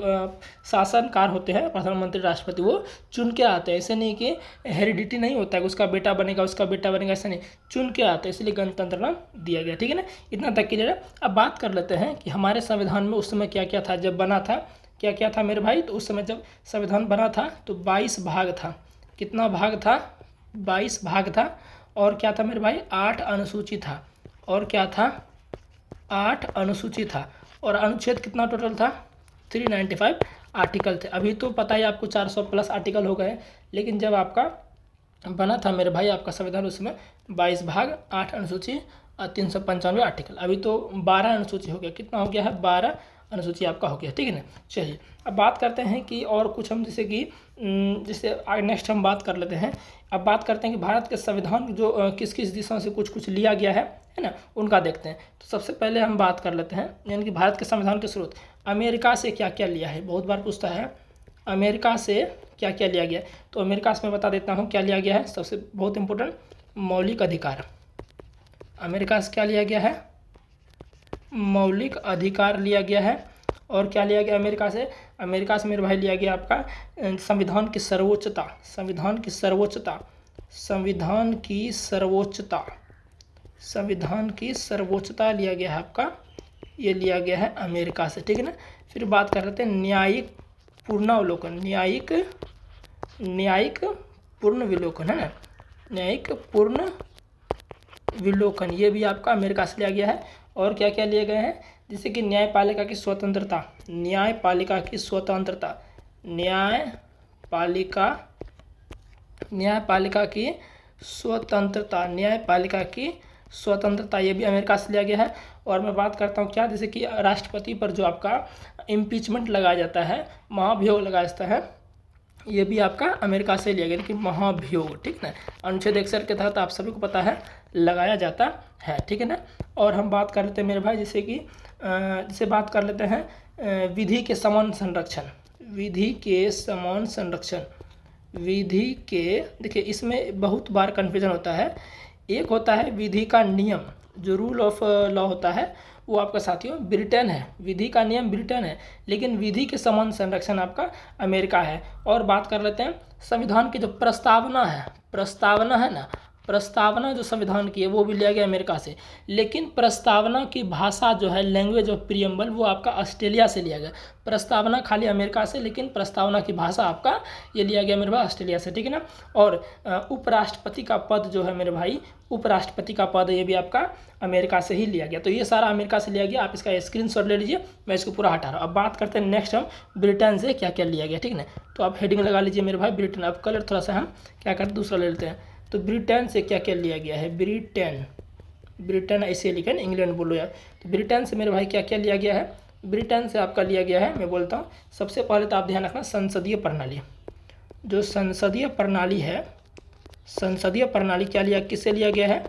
शासनकार होते हैं, प्रधानमंत्री, राष्ट्रपति, वो चुन के आते हैं। ऐसे नहीं कि हेरिडिटी नहीं होता है, उसका बेटा बनेगा, उसका बेटा बनेगा, ऐसा नहीं, चुन के आते हैं, इसलिए गणतंत्र नाम दिया गया। ठीक है ना, इतना तक क्लियर है। अब बात कर लेते हैं कि हमारे संविधान में उस समय क्या क्या था जब बना था, क्या क्या था मेरे भाई। तो उस समय जब संविधान बना था तो 22 भाग था। कितना भाग था, 22 भाग था। और क्या था मेरे भाई, 8 अनुसूची था। और क्या था, 8 अनुसूची था। और अनुच्छेद कितना टोटल था, 395 आर्टिकल थे। अभी तो पता है आपको 400 प्लस आर्टिकल हो गए, लेकिन जब आपका बना था मेरे भाई आपका संविधान, उसमें 22 भाग, 8 अनुसूची और 395 आर्टिकल। अभी तो 12 अनुसूची हो गया। कितना हो गया है, 12 अनुसूची आपका हो गया। ठीक है ना, चलिए अब बात करते हैं कि और कुछ हम जैसे कि नेक्स्ट हम बात कर लेते हैं। अब बात करते हैं कि भारत के संविधान जो किस किस दिशा से कुछ कुछ लिया गया है ना, उनका देखते हैं। तो सबसे पहले हम बात कर लेते हैं, यानी कि भारत के संविधान के स्रोत। अमेरिका से क्या क्या लिया है, बहुत बार पूछता है अमेरिका से क्या क्या लिया गया। तो अमेरिका से मैं बता देता हूँ क्या लिया गया है। सबसे बहुत इंपॉर्टेंट, मौलिक अधिकार। अमेरिका से क्या लिया गया है, मौलिक अधिकार लिया गया है। और क्या लिया गया अमेरिका से, अमेरिका से मेरे भाई लिया गया आपका संविधान की सर्वोच्चता। संविधान की सर्वोच्चता, संविधान की सर्वोच्चता, संविधान की सर्वोच्चता लिया गया है आपका, ये लिया गया है अमेरिका से। ठीक है ना, फिर बात कर लेते हैं न्यायिक पूर्णावलोकन। न्यायिक पूर्ण विलोकन है ना, न्यायिक पूर्ण विलोकन, ये भी आपका अमेरिका से लिया गया है। और क्या क्या लिए गए हैं, जैसे कि न्यायपालिका की स्वतंत्रता, न्यायपालिका की स्वतंत्रता, न्यायपालिका की स्वतंत्रता, न्यायपालिका की स्वतंत्रता, ये भी अमेरिका से लिया गया है। और मैं बात करता हूँ क्या, जैसे कि राष्ट्रपति पर जो आपका इम्पीचमेंट लगाया जाता है, महाभियोग लगाया जाता है, ये भी आपका अमेरिका से लिया गया, लेकिन महाभियोग। ठीक है ना, अनुच्छेद 61 के तहत आप सभी को पता है लगाया जाता है। ठीक है ना, और हम बात कर लेते हैं मेरे भाई जैसे कि जैसे बात कर लेते हैं विधि के समान संरक्षण। विधि के समान संरक्षण, विधि के, देखिए इसमें बहुत बार कन्फ्यूजन होता है। एक होता है विधि का नियम, जो रूल ऑफ लॉ होता है, वो आपका साथियों ब्रिटेन है। विधि का नियम ब्रिटेन है, लेकिन विधि के समान संरक्षण आपका अमेरिका है। और बात कर लेते हैं संविधान की जो प्रस्तावना है ना, प्रस्तावना जो संविधान की है वो भी लिया गया अमेरिका से। लेकिन प्रस्तावना की भाषा जो है, लैंग्वेज ऑफ प्रियम्बल, वो आपका ऑस्ट्रेलिया से लिया गया। प्रस्तावना खाली अमेरिका से, लेकिन प्रस्तावना की भाषा आपका ये लिया गया मेरे भाई ऑस्ट्रेलिया से। ठीक है ना, और उपराष्ट्रपति का पद जो है मेरे भाई, उपराष्ट्रपति का पद ये भी आपका अमेरिका से ही लिया गया। तो ये सारा अमेरिका से लिया गया, आप इसका स्क्रीनशॉट ले लीजिए, मैं इसको पूरा हटा रहा हूँ। अब बात करते हैं नेक्स्ट हम ब्रिटेन से क्या क्या लिया गया। ठीक है ना, तो आप हेडिंग लगा लीजिए मेरे भाई ब्रिटेन। अब कलर थोड़ा सा हम क्या करते दूसरा ले लेते हैं। तो ब्रिटेन से क्या क्या लिया गया है, ब्रिटेन ऐसे लिखा है, इंग्लैंड बोलो यार। तो ब्रिटेन से मेरे भाई क्या क्या लिया गया है, ब्रिटेन से आपका लिया गया है, मैं बोलता हूँ सबसे पहले तो आप ध्यान रखना संसदीय प्रणाली। जो संसदीय प्रणाली है, संसदीय प्रणाली क्या लिया, किससे लिया गया है,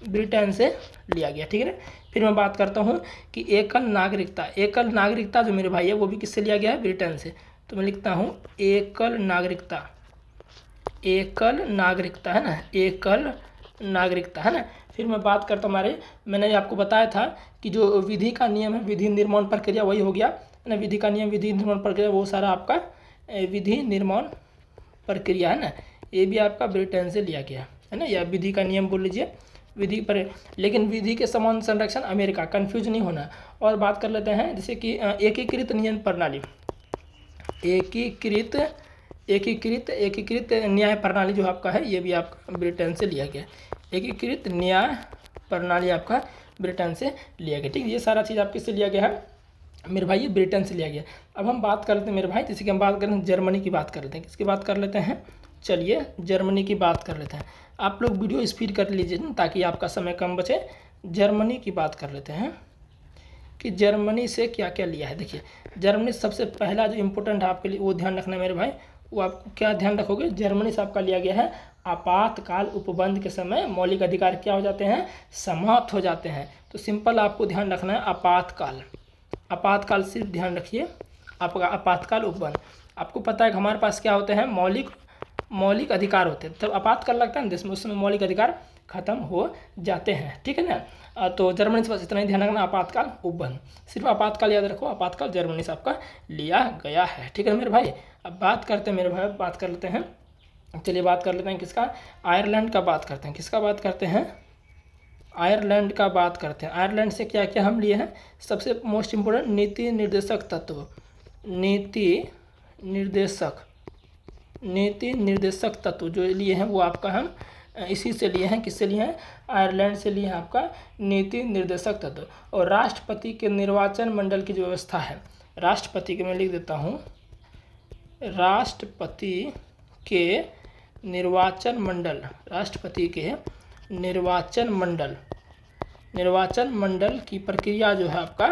ब्रिटेन से लिया गया। ठीक है ना, फिर मैं बात करता हूँ कि एकल नागरिकता। एकल नागरिकता जो मेरे भाई है वो भी किससे लिया गया है, ब्रिटेन से। तो मैं लिखता हूँ एकल नागरिकता, एकल नागरिकता है ना, एकल नागरिकता है ना। फिर मैं बात करता हूँ मैंने आपको बताया था कि जो विधि का नियम है, विधि निर्माण प्रक्रिया, वही हो गया है ना। विधि का नियम, विधि निर्माण प्रक्रिया, वो सारा आपका विधि निर्माण प्रक्रिया है ना, ये भी आपका ब्रिटेन से लिया गया है ना, या विधि का नियम बोल लीजिए, विधि पर। लेकिन विधि के समान संरक्षण अमेरिका, कन्फ्यूज नहीं होना। और बात कर लेते हैं जैसे कि एकीकृत नियम प्रणाली, एकीकृत न्याय प्रणाली जो आपका है, ये भी आपका ब्रिटेन से लिया गया। एकीकृत न्याय प्रणाली आपका ब्रिटेन से लिया गया। ठीक है, ये सारा चीज़ आप किससे लिया गया है मेरे भाई, ये ब्रिटेन से लिया गया। अब हम बात कर लेते हैं मेरे भाई, जैसे कि हम बात करते हैं जर्मनी की बात कर लेते हैं। किसकी बात कर लेते हैं, चलिए जर्मनी की बात कर लेते हैं। आप लोग वीडियो स्पीड कर लीजिए ताकि आपका समय कम बचे। जर्मनी की बात कर लेते हैं कि जर्मनी से क्या क्या लिया है। देखिए जर्मनी सबसे पहला जो इम्पोर्टेंट है आपके लिए, वो ध्यान रखना मेरे भाई, वो आपको क्या ध्यान रखोगे, जर्मनी से आपका लिया गया है। आपातकाल उपबंध के समय मौलिक अधिकार क्या हो जाते हैं, समाप्त हो जाते हैं। तो सिंपल आपको ध्यान रखना है आपातकाल, आपातकाल सिर्फ ध्यान रखिए आपका आपातकाल उपबंध। आपको पता है कि हमारे पास क्या होते हैं, मौलिक अधिकार होते हैं। तब आपातकाल लगता है ना देश में, उस समय मौलिक अधिकार खत्म हो जाते हैं, ठीक है ना। तो जर्मनी से बस इतना ही ध्यान रखना, आपातकाल उपबंध, सिर्फ आपातकाल याद रखो, आपातकाल जर्मनी से आपका लिया गया है, ठीक है मेरे भाई। अब बात करते हैं मेरे भाई, बात कर लेते हैं, चलिए बात कर लेते हैं किसका, आयरलैंड का बात करते हैं। किसका बात करते हैं, आयरलैंड का बात करते हैं। आयरलैंड से क्या क्या हम लिए हैं, सबसे मोस्ट इम्पोर्टेंट नीति निर्देशक तत्व, नीति निर्देशक तत्व जो लिए हैं वो आपका हम इसी से लिए हैं, किससे लिए हैं, आयरलैंड से लिए हैं आपका नीति निर्देशक तत्व। और राष्ट्रपति के निर्वाचन मंडल की जो व्यवस्था है, राष्ट्रपति के मैं लिख देता हूँ, राष्ट्रपति के निर्वाचन मंडल, राष्ट्रपति के निर्वाचन मंडल की प्रक्रिया जो है आपका,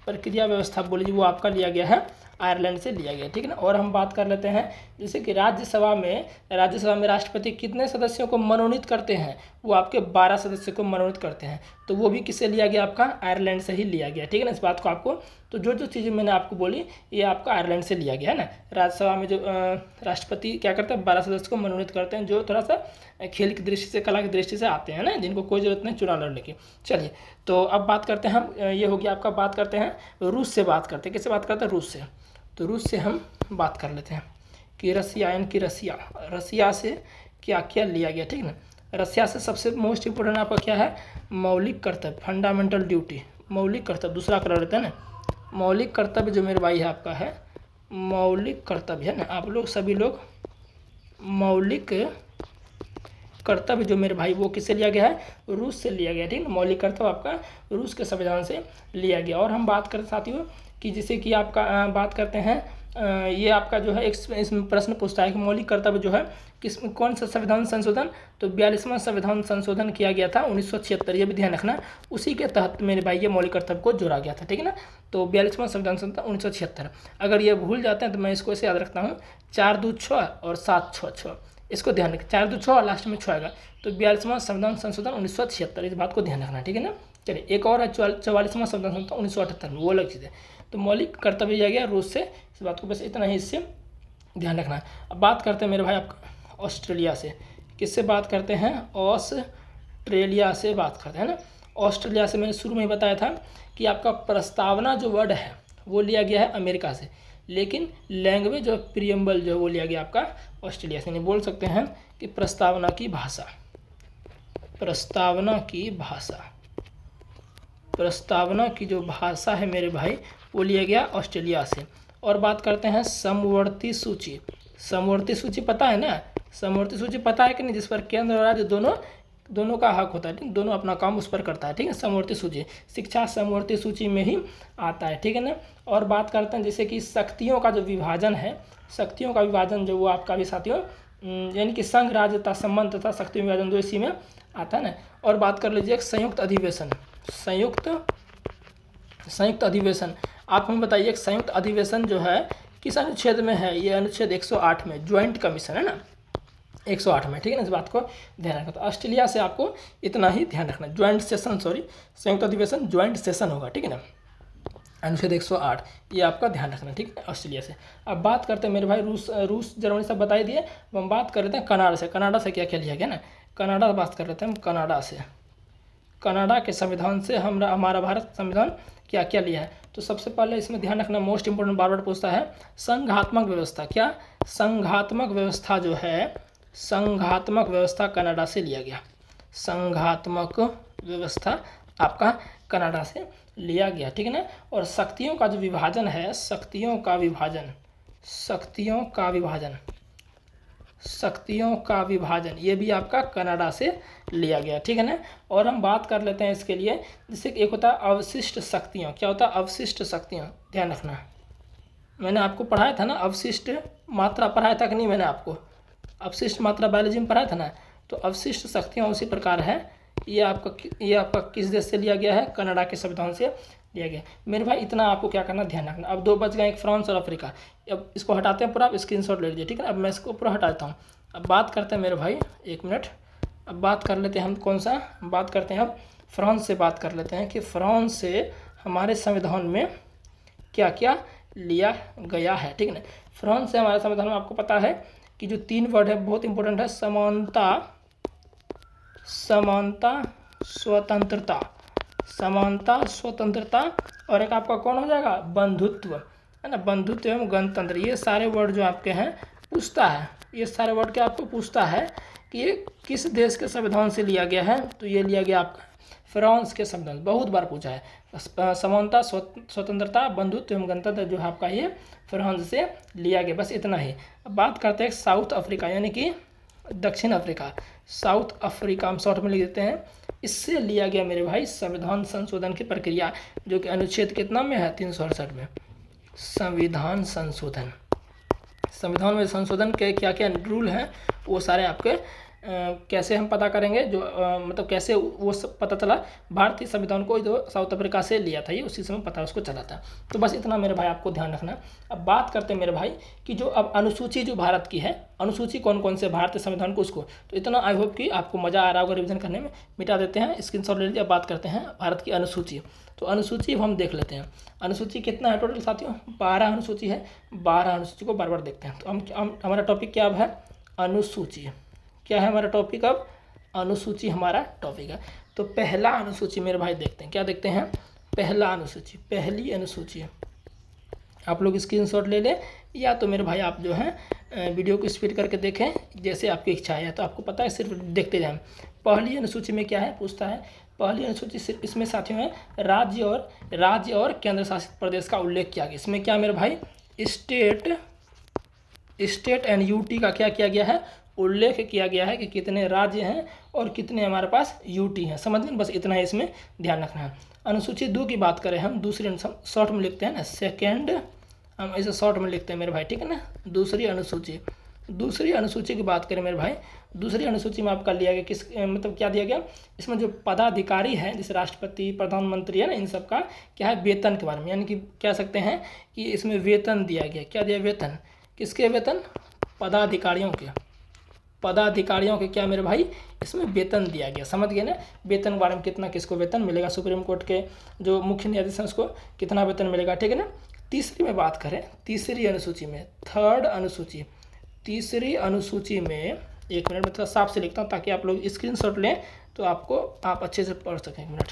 प्रक्रिया व्यवस्था बोलिए, वो आपका लिया गया है, आयरलैंड से लिया गया, ठीक है ना। और हम बात कर लेते हैं जैसे कि राज्यसभा में राष्ट्रपति कितने सदस्यों को मनोनीत करते हैं, वो आपके 12 सदस्यों को मनोनीत करते हैं। तो वो भी किससे लिया गया, आपका आयरलैंड से ही लिया गया, ठीक है ना। इस बात को आपको, तो जो चीज़ें मैंने आपको बोली ये आपका आयरलैंड से लिया गया है ना। राज्यसभा में जो राष्ट्रपति क्या करते हैं, 12 सदस्य को मनोनीत करते हैं, जो थोड़ा सा खेल की दृष्टि से, कला की दृष्टि से आते हैं ना, जिनको कोई जरूरत नहीं चुनाव लड़ने की। चलिए तो अब बात करते हैं हम, ये हो गया आपका, बात करते हैं रूस से, बात करते हैं किससे, बात करते हैं रूस से। तो रूस से हम बात कर लेते हैं कि रसिया से क्या क्या लिया गया, ठीक है ना। रसिया से सबसे मोस्ट इम्पोर्टेंट आपका क्या है, मौलिक कर्तव्य, फंडामेंटल ड्यूटी, मौलिक कर्तव्य, दूसरा कर लेते हैं ना, मौलिक कर्तव्य जो मेरे भाई है आपका है, मौलिक कर्तव्य है ना। आप लोग सभी लोग मौलिक कर्तव्य जो मेरे भाई वो किससे लिया गया है, रूस से लिया गया, ठीक है। मौलिक कर्तव्य आपका रूस के संविधान से लिया गया। और हम बात करते साथियों कि जैसे कि आपका बात करते हैं ये आपका जो है एक इसमें प्रश्न पूछता है कि मौलिक कर्तव्य जो है कौन सा संविधान संशोधन, तो 42वां संविधान संशोधन किया गया था 1976, ये भी ध्यान रखना, उसी के तहत मेरे भाई ये मौलिक कर्तव्य को जोड़ा गया था, ठीक है ना। तो 42वां संविधान संशोधन 1976, अगर ये भूल जाते हैं तो मैं इसको ऐसे याद रखता हूँ, 4 2 6 और 7 6 6, इसको ध्यान रखें, 4 2 6 और लास्ट में 6 आएगा, तो 42वां संविधान संशोधन 1976, इस बात को ध्यान रखना, ठीक है ना। चलिए एक और है 44वां संविधान संशोधन 1978 में, वो अलग चीज़ है। तो मौलिक कर्तव्य लिया गया रूस से, इस बात को बस इतना ही इससे ध्यान रखना है। अब बात करते हैं मेरे भाई आपका ऑस्ट्रेलिया से, किससे बात करते हैं, ऑस्ट्रेलिया से बात करते हैं ना। ऑस्ट्रेलिया से मैंने शुरू में ही बताया था कि आपका प्रस्तावना जो वर्ड है वो लिया गया है अमेरिका से, लेकिन लैंग्वेज और प्रियम्बल जो वो लिया गया आपका ऑस्ट्रेलिया से। नहीं बोल सकते हैं कि प्रस्तावना की भाषा, प्रस्तावना की जो भाषा है मेरे भाई वो लिया गया ऑस्ट्रेलिया से। और बात करते हैं समवर्ती सूची, समवर्ती सूची पता है ना, समवर्ती सूची पता है कि नहीं, जिस पर केंद्र और राज्य दोनों का हक होता है, ठीक, दोनों अपना काम उस पर करता है, ठीक है। समवर्ती सूची, शिक्षा समवर्ती सूची में ही आता है, ठीक है ना। और बात करते हैं जैसे कि शक्तियों का जो विभाजन है, शक्तियों का विभाजन जो वो आपका भी साथियों यानी कि संघ राज्यता संबंध तथा शक्ति विभाजन जो इसी में आता है ना। और बात कर लीजिए संयुक्त अधिवेशन, संयुक्त अधिवेशन, आप हमें बताइए एक संयुक्त अधिवेशन जो है किस अनुच्छेद में है, ये अनुच्छेद 108 में, ज्वाइंट कमीशन है ना, 108 में, ठीक है ना। इस बात को ध्यान रखना। तो ऑस्ट्रेलिया से आपको इतना ही ध्यान रखना, ज्वाइंट सेशन, संयुक्त अधिवेशन ज्वाइंट सेशन होगा, ठीक है ना, अनुच्छेद 108, ये आपका ध्यान रखना, ठीक है, ऑस्ट्रेलिया से। अब बात करते हैं मेरे भाई रूस जर्मनी सब बता दिए। अब हम बात कर लेते हैं कनाडा से क्या क्या लिया गया ना, कनाडा बात कर लेते हैं हम कनाडा से। कनाडा के संविधान से हमारा भारत संविधान क्या क्या लिया है। तो सबसे पहले इसमें ध्यान रखना, मोस्ट इंपोर्टेंट बार बार पूछता है, संघात्मक व्यवस्था, क्या संघात्मक व्यवस्था जो है, संघात्मक व्यवस्था कनाडा से लिया गया, संघात्मक व्यवस्था आपका कनाडा से लिया गया, ठीक है ना। और शक्तियों का जो विभाजन है, शक्तियों का विभाजन ये भी आपका कनाडा से लिया गया, ठीक है ना। और हम बात कर लेते हैं इसके लिए, जैसे एक होता है अवशिष्ट शक्तियाँ, क्या होता है अवशिष्ट शक्तियाँ, ध्यान रखना, मैंने आपको पढ़ाया था ना अवशिष्ट मात्रा, पढ़ाया था कि नहीं मैंने आपको, अवशिष्ट मात्रा बायोलॉजी में पढ़ाया था ना। तो अवशिष्ट शक्तियाँ उसी प्रकार है, ये आपका किस देश से लिया गया है, कनाडा के संविधान से लिया गया। मेरे भाई इतना आपको क्या करना, ध्यान रखना। अब 2 बच गए, एक फ्रांस और अफ्रीका। अब इसको हटाते हैं पूरा, आप स्क्रीनशॉट ले लीजिए, ठीक है ना। अब मैं इसको पूरा हटाता हूँ। अब बात करते हैं मेरे भाई, 1 मिनट, अब बात कर लेते हैं हम कौन सा, बात करते हैं अब फ्रांस से बात कर लेते हैं कि फ्रांस से हमारे संविधान में क्या क्या लिया गया है, ठीक है ना। फ्रांस से हमारे संविधान में आपको पता है कि जो 3 वर्ड है बहुत इंपॉर्टेंट है, समानता, समानता, स्वतंत्रता, समानता, स्वतंत्रता, और एक आपका कौन हो जाएगा, बंधुत्व, है ना, बंधुत्व एवं गणतंत्र। ये सारे वर्ड जो आपके हैं पूछता है, ये सारे वर्ड क्या आपको पूछता है कि ये किस देश के संविधान से लिया गया है, तो ये लिया गया आपका फ्रांस के संविधान, बहुत बार पूछा है। समानता, स्वतंत्रता, बंधुत्व एवं गणतंत्र जो है आपका ये फ्रांस से लिया गया, बस इतना ही। अब बात करते हैं साउथ अफ्रीका यानी कि दक्षिण अफ्रीका, साउथ अफ्रीका हम शॉर्ट में लिख देते हैं। इससे लिया गया मेरे भाई संविधान संशोधन की प्रक्रिया, जो कि अनुच्छेद कितना में है, 368 में। संविधान संशोधन, संविधान में संशोधन के क्या क्या रूल हैं वो सारे आपके कैसे हम पता करेंगे, जो मतलब कैसे वो सब पता चला, भारतीय संविधान को जो साउथ अफ्रीका से लिया था ये उसी समय पता उसको चला था। तो बस इतना मेरे भाई आपको ध्यान रखना। अब बात करते हैं मेरे भाई कि जो अब अनुसूची जो भारत की है, अनुसूची कौन कौन से भारतीय संविधान को, उसको तो इतना आई होप कि आपको मज़ा आ रहा होगा रिविजन करने में। मिटा देते हैं, स्क्रीनशॉट ले लीजिए। अब बात करते हैं भारत की अनुसूची। तो अनुसूची हम देख लेते हैं, अनुसूची कितना है टोटल साथियों, 12 अनुसूची है। 12 अनुसूची को बार बार देखते हैं। तो हम हमारा टॉपिक क्या अब है, अनुसूची। क्या है हमारा टॉपिक अब, अनुसूची हमारा टॉपिक है। तो पहला अनुसूची मेरे भाई देखते हैं, क्या देखते हैं, पहला अनुसूची, पहली अनुसूची। आप लोग स्क्रीनशॉट ले लें, या तो मेरे भाई आप जो है वीडियो को स्पीड करके देखें, जैसे आपकी इच्छा है, तो आपको पता है सिर्फ देखते जाएं। पहली अनुसूची में क्या है पूछता है, पहली अनुसूची सिर्फ इसमें साथियों है राज्य और केंद्र शासित प्रदेश का उल्लेख किया गया। इसमें क्या मेरे भाई, स्टेट एंड यूटी का क्या किया गया है, उल्लेख किया गया है कि कितने राज्य हैं और कितने हमारे पास यूटी हैं। समझ गए, बस इतना ही इसमें ध्यान रखना है। अनुसूची 2 की बात करें हम, दूसरी शॉर्ट में लिखते हैं ना, सेकेंड हम ऐसे शॉर्ट में लिखते हैं मेरे भाई, ठीक है ना। दूसरी अनुसूची की बात करें मेरे भाई, दूसरी अनुसूची में आपका लिया गया किस मतलब क्या दिया गया, इसमें जो पदाधिकारी हैं जैसे राष्ट्रपति, प्रधानमंत्री है ना, इन सब का क्या है, वेतन के बारे में, यानी कि कह सकते हैं कि इसमें वेतन दिया गया। क्या दिया, वेतन, किसके वेतन, पदाधिकारियों के क्या मेरे भाई, इसमें वेतन दिया गया। समझ गए ना, वेतन के बारे में कितना किसको वेतन मिलेगा, सुप्रीम कोर्ट के जो मुख्य न्यायाधीश हैं उसको कितना वेतन मिलेगा, ठीक है ना। तीसरी में बात करें, तीसरी अनुसूची में, थर्ड अनुसूची, तीसरी अनुसूची में 1 मिनट में थोड़ा साफ से लिखता हूँ ताकि आप लोग स्क्रीनशॉट लें तो आप अच्छे से पढ़ सकें। 1 मिनट,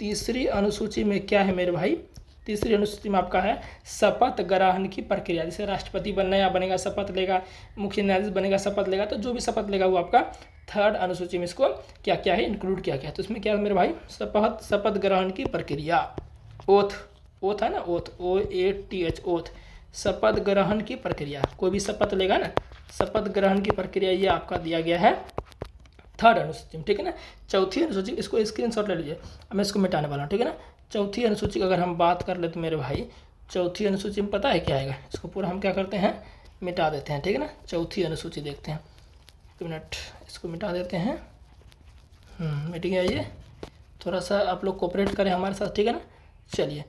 तीसरी अनुसूची में क्या है मेरे भाई, तीसरी अनुसूची में आपका है शपथ ग्रहण की प्रक्रिया। जैसे राष्ट्रपति नया बनेगा शपथ लेगा, मुख्य न्यायाधीश बनेगा शपथ लेगा, तो जो भी शपथ लेगा वो आपका थर्ड अनुसूची में इसको क्या क्या है इंक्लूड किया गया। तो इसमें क्या है मेरे भाई, शपथ ग्रहण की प्रक्रिया, ओथ है ना, OATH, ओथ, शपथ ग्रहण की प्रक्रिया। कोई भी शपथ लेगा ना, शपथ ग्रहण की प्रक्रिया ये आपका दिया गया है थर्ड अनुसूची में, ठीक है ना। चौथी अनुसूची, इसको स्क्रीनशॉट ले लीजिए, अब मैं इसको मिटाने वाला हूँ, ठीक है ना। चौथी अनुसूची की अगर हम बात कर ले तो मेरे भाई, चौथी अनुसूची में पता है क्या आएगा, इसको पूरा हम क्या करते हैं, मिटा देते हैं, ठीक है ना। चौथी अनुसूची देखते हैं, 1 मिनट, इसको मिटा देते हैं। मिट गया ये, थोड़ा सा आप लोग कोऑपरेट करें हमारे साथ, ठीक है ना। चलिए,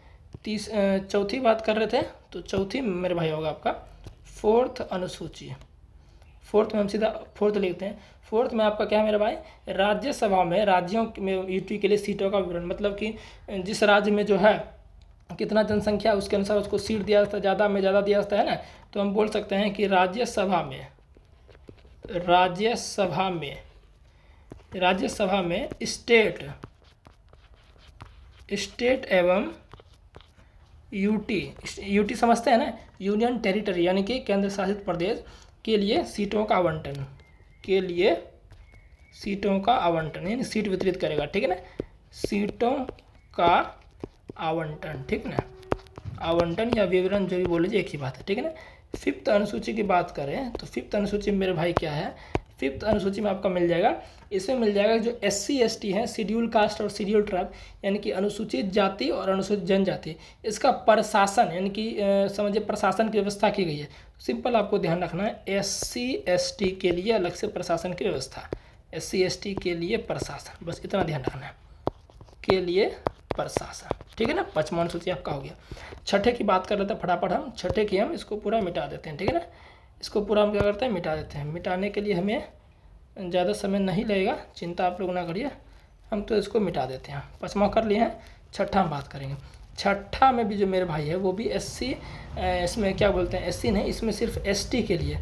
चौथी बात कर रहे थे, तो चौथी मेरे भाई होगा आपका फोर्थ अनुसूची। फोर्थ में हम सीधा फोर्थ लिखते हैं। फोर्थ में आपका क्या है मेरे भाई, राज्यसभा में राज्यों में यूटी के लिए सीटों का विवरण, मतलब कि जिस राज्य में जो है कितना जनसंख्या उसके अनुसार उसको सीट दिया जाता है, ज़्यादा में ज़्यादा दिया जाता है ना। तो हम बोल सकते हैं कि राज्यसभा में स्टेट एवं यूटी समझते हैं ना, यूनियन टेरिटरी यानी कि केंद्र शासित प्रदेश के लिए सीटों का आवंटन यानी सीट वितरित करेगा, ठीक है ना। सीटों का आवंटन, ठीक ना, आवंटन या विवरण जो भी बोल लीजिए एक ही बात है, ठीक है ना। फिफ्थ अनुसूची की बात करें तो फिफ्थ अनुसूची में मेरे भाई क्या है, फिफ्थ अनुसूची में आपका मिल जाएगा, इसमें मिल जाएगा जो SC ST है, शेड्यूल कास्ट और शेड्यूल ट्राइब यानी कि अनुसूचित जाति और अनुसूचित जनजाति, इसका प्रशासन यानी कि समझिए प्रशासन की व्यवस्था की गई है। सिंपल आपको ध्यान रखना है, SC ST के लिए अलग से प्रशासन की व्यवस्था, SC ST के लिए प्रशासन, बस इतना ध्यान रखना है। के लिए प्रशासन, ठीक है ना। 5वां अनुसूची आपका हो गया। छठे की बात कर लेते हैं फटाफट हम। छठे की हम इसको पूरा मिटा देते हैं, ठीक है ना। इसको पूरा हम क्या करते हैं, मिटा देते हैं। मिटाने के लिए हमें ज़्यादा समय नहीं लगेगा, चिंता आप लोग ना करिए, हम तो इसको मिटा देते हैं। 5वां कर लिए हैं, छठा हम बात करेंगे। छठा में भी जो मेरे भाई है वो भी एससी, इसमें क्या बोलते हैं एससी नहीं, इसमें सिर्फ एसटी के लिए,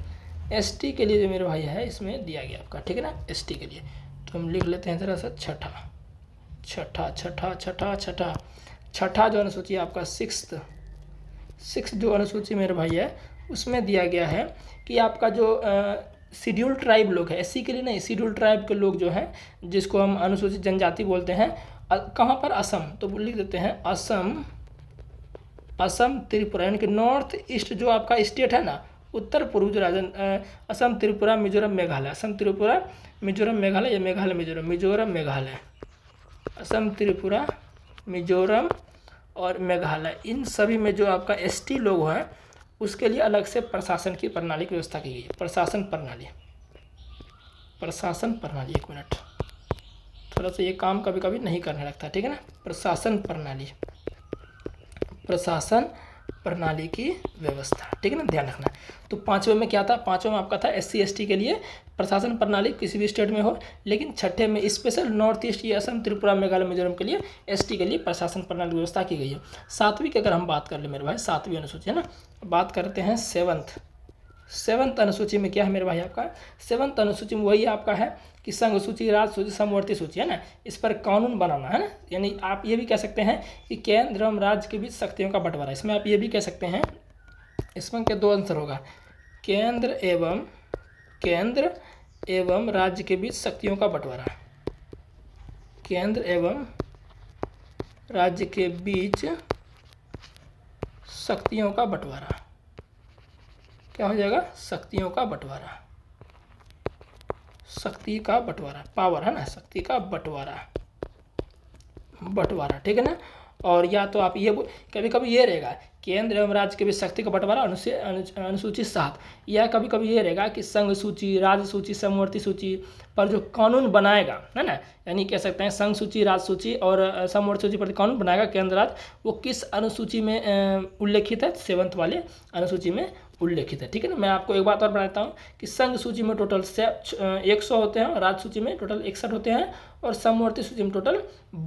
एसटी के लिए जो मेरे भाई है इसमें दिया गया आपका, ठीक है ना, एसटी के लिए। तो हम लिख लेते हैं ज़रा सा छठा, छठा छठा छठा छठा छठा जो अनुसूची है आपका सिक्स जो अनुसूची मेरे भाई है उसमें दिया गया है कि आपका जो शेड्यूल ट्राइब लोग हैं, एससी के लिए नहीं, शेड्यूल ट्राइब के लोग जो हैं जिसको हम अनुसूचित जनजाति बोलते हैं, कहाँ पर, असम। तो लिख देते हैं असम त्रिपुरा, यानी कि नॉर्थ ईस्ट जो आपका स्टेट है ना, उत्तर पूर्व जो असम त्रिपुरा मिजोरम मेघालय, असम त्रिपुरा मिजोरम मेघालय, या मेघालय मिजोरम, मिजोरम मेघालय, असम त्रिपुरा मिजोरम और मेघालय, इन सभी में जो आपका एसटी लोग हैं उसके लिए अलग से प्रशासन की प्रणाली की व्यवस्था की गई है। प्रशासन प्रणाली, एक मिनट, थोड़ा सा ये काम कभी कभी नहीं करने लगता, ठीक है ना। प्रशासन प्रणाली की व्यवस्था, ठीक है ना, ध्यान रखना। तो 5वें में क्या था, 5वें में आपका था एससी एसटी के लिए प्रशासन प्रणाली किसी भी स्टेट में हो, लेकिन छठे में स्पेशल नॉर्थ ईस्ट या असम त्रिपुरा मेघालय मिजोरम के लिए एसटी के लिए प्रशासन प्रणाली व्यवस्था की गई है। 7वीं की अगर हम बात कर ले मेरे भाई, 7वीं अनुसूची है ना, बात करते हैं सेवंथ अनुसूची में क्या है मेरे भाई आपका, 7th अनुसूची में वही आपका है कि संघ सूची, राज्य सूची, समवर्ती सूची, है ना, इस पर कानून बनाना है ना। यानी आप ये भी कह सकते हैं कि केंद्र एवं राज्य के बीच शक्तियों का बंटवारा, इसमें आप ये भी कह सकते हैं, इसमें क्या 2 आंसर होगा, केंद्र एवं राज्य के बीच शक्तियों का बंटवारा, केंद्र एवं राज्य के बीच शक्तियों का बंटवारा, क्या हो जाएगा, शक्तियों का बंटवारा, शक्ति का बंटवारा, पावर है ना, शक्ति का बंटवारा, ठीक है ना। और या तो आप ये कभी कभी ये रहेगा केंद्र एवं राज्य के बीच शक्ति का बंटवारा अनुसूची 7, या कभी कभी ये रहेगा कि संघ सूची, राज्य सूची, समवर्ती सूची पर जो कानून बनाएगा, है ना, यानी कह सकते हैं संघ सूची, राज्य सूची और समवर्ती सूची पर कानून बनाएगा केंद्र राज्य, वो किस अनुसूची में उल्लेखित है, 7th वाले अनुसूची में उल्लेखित है, ठीक है ना। मैं आपको एक बात और बताता हूँ कि संघ सूची में टोटल 100 होते हैं, राज्य सूची में टोटल 61 होते हैं और समवर्ती सूची में टोटल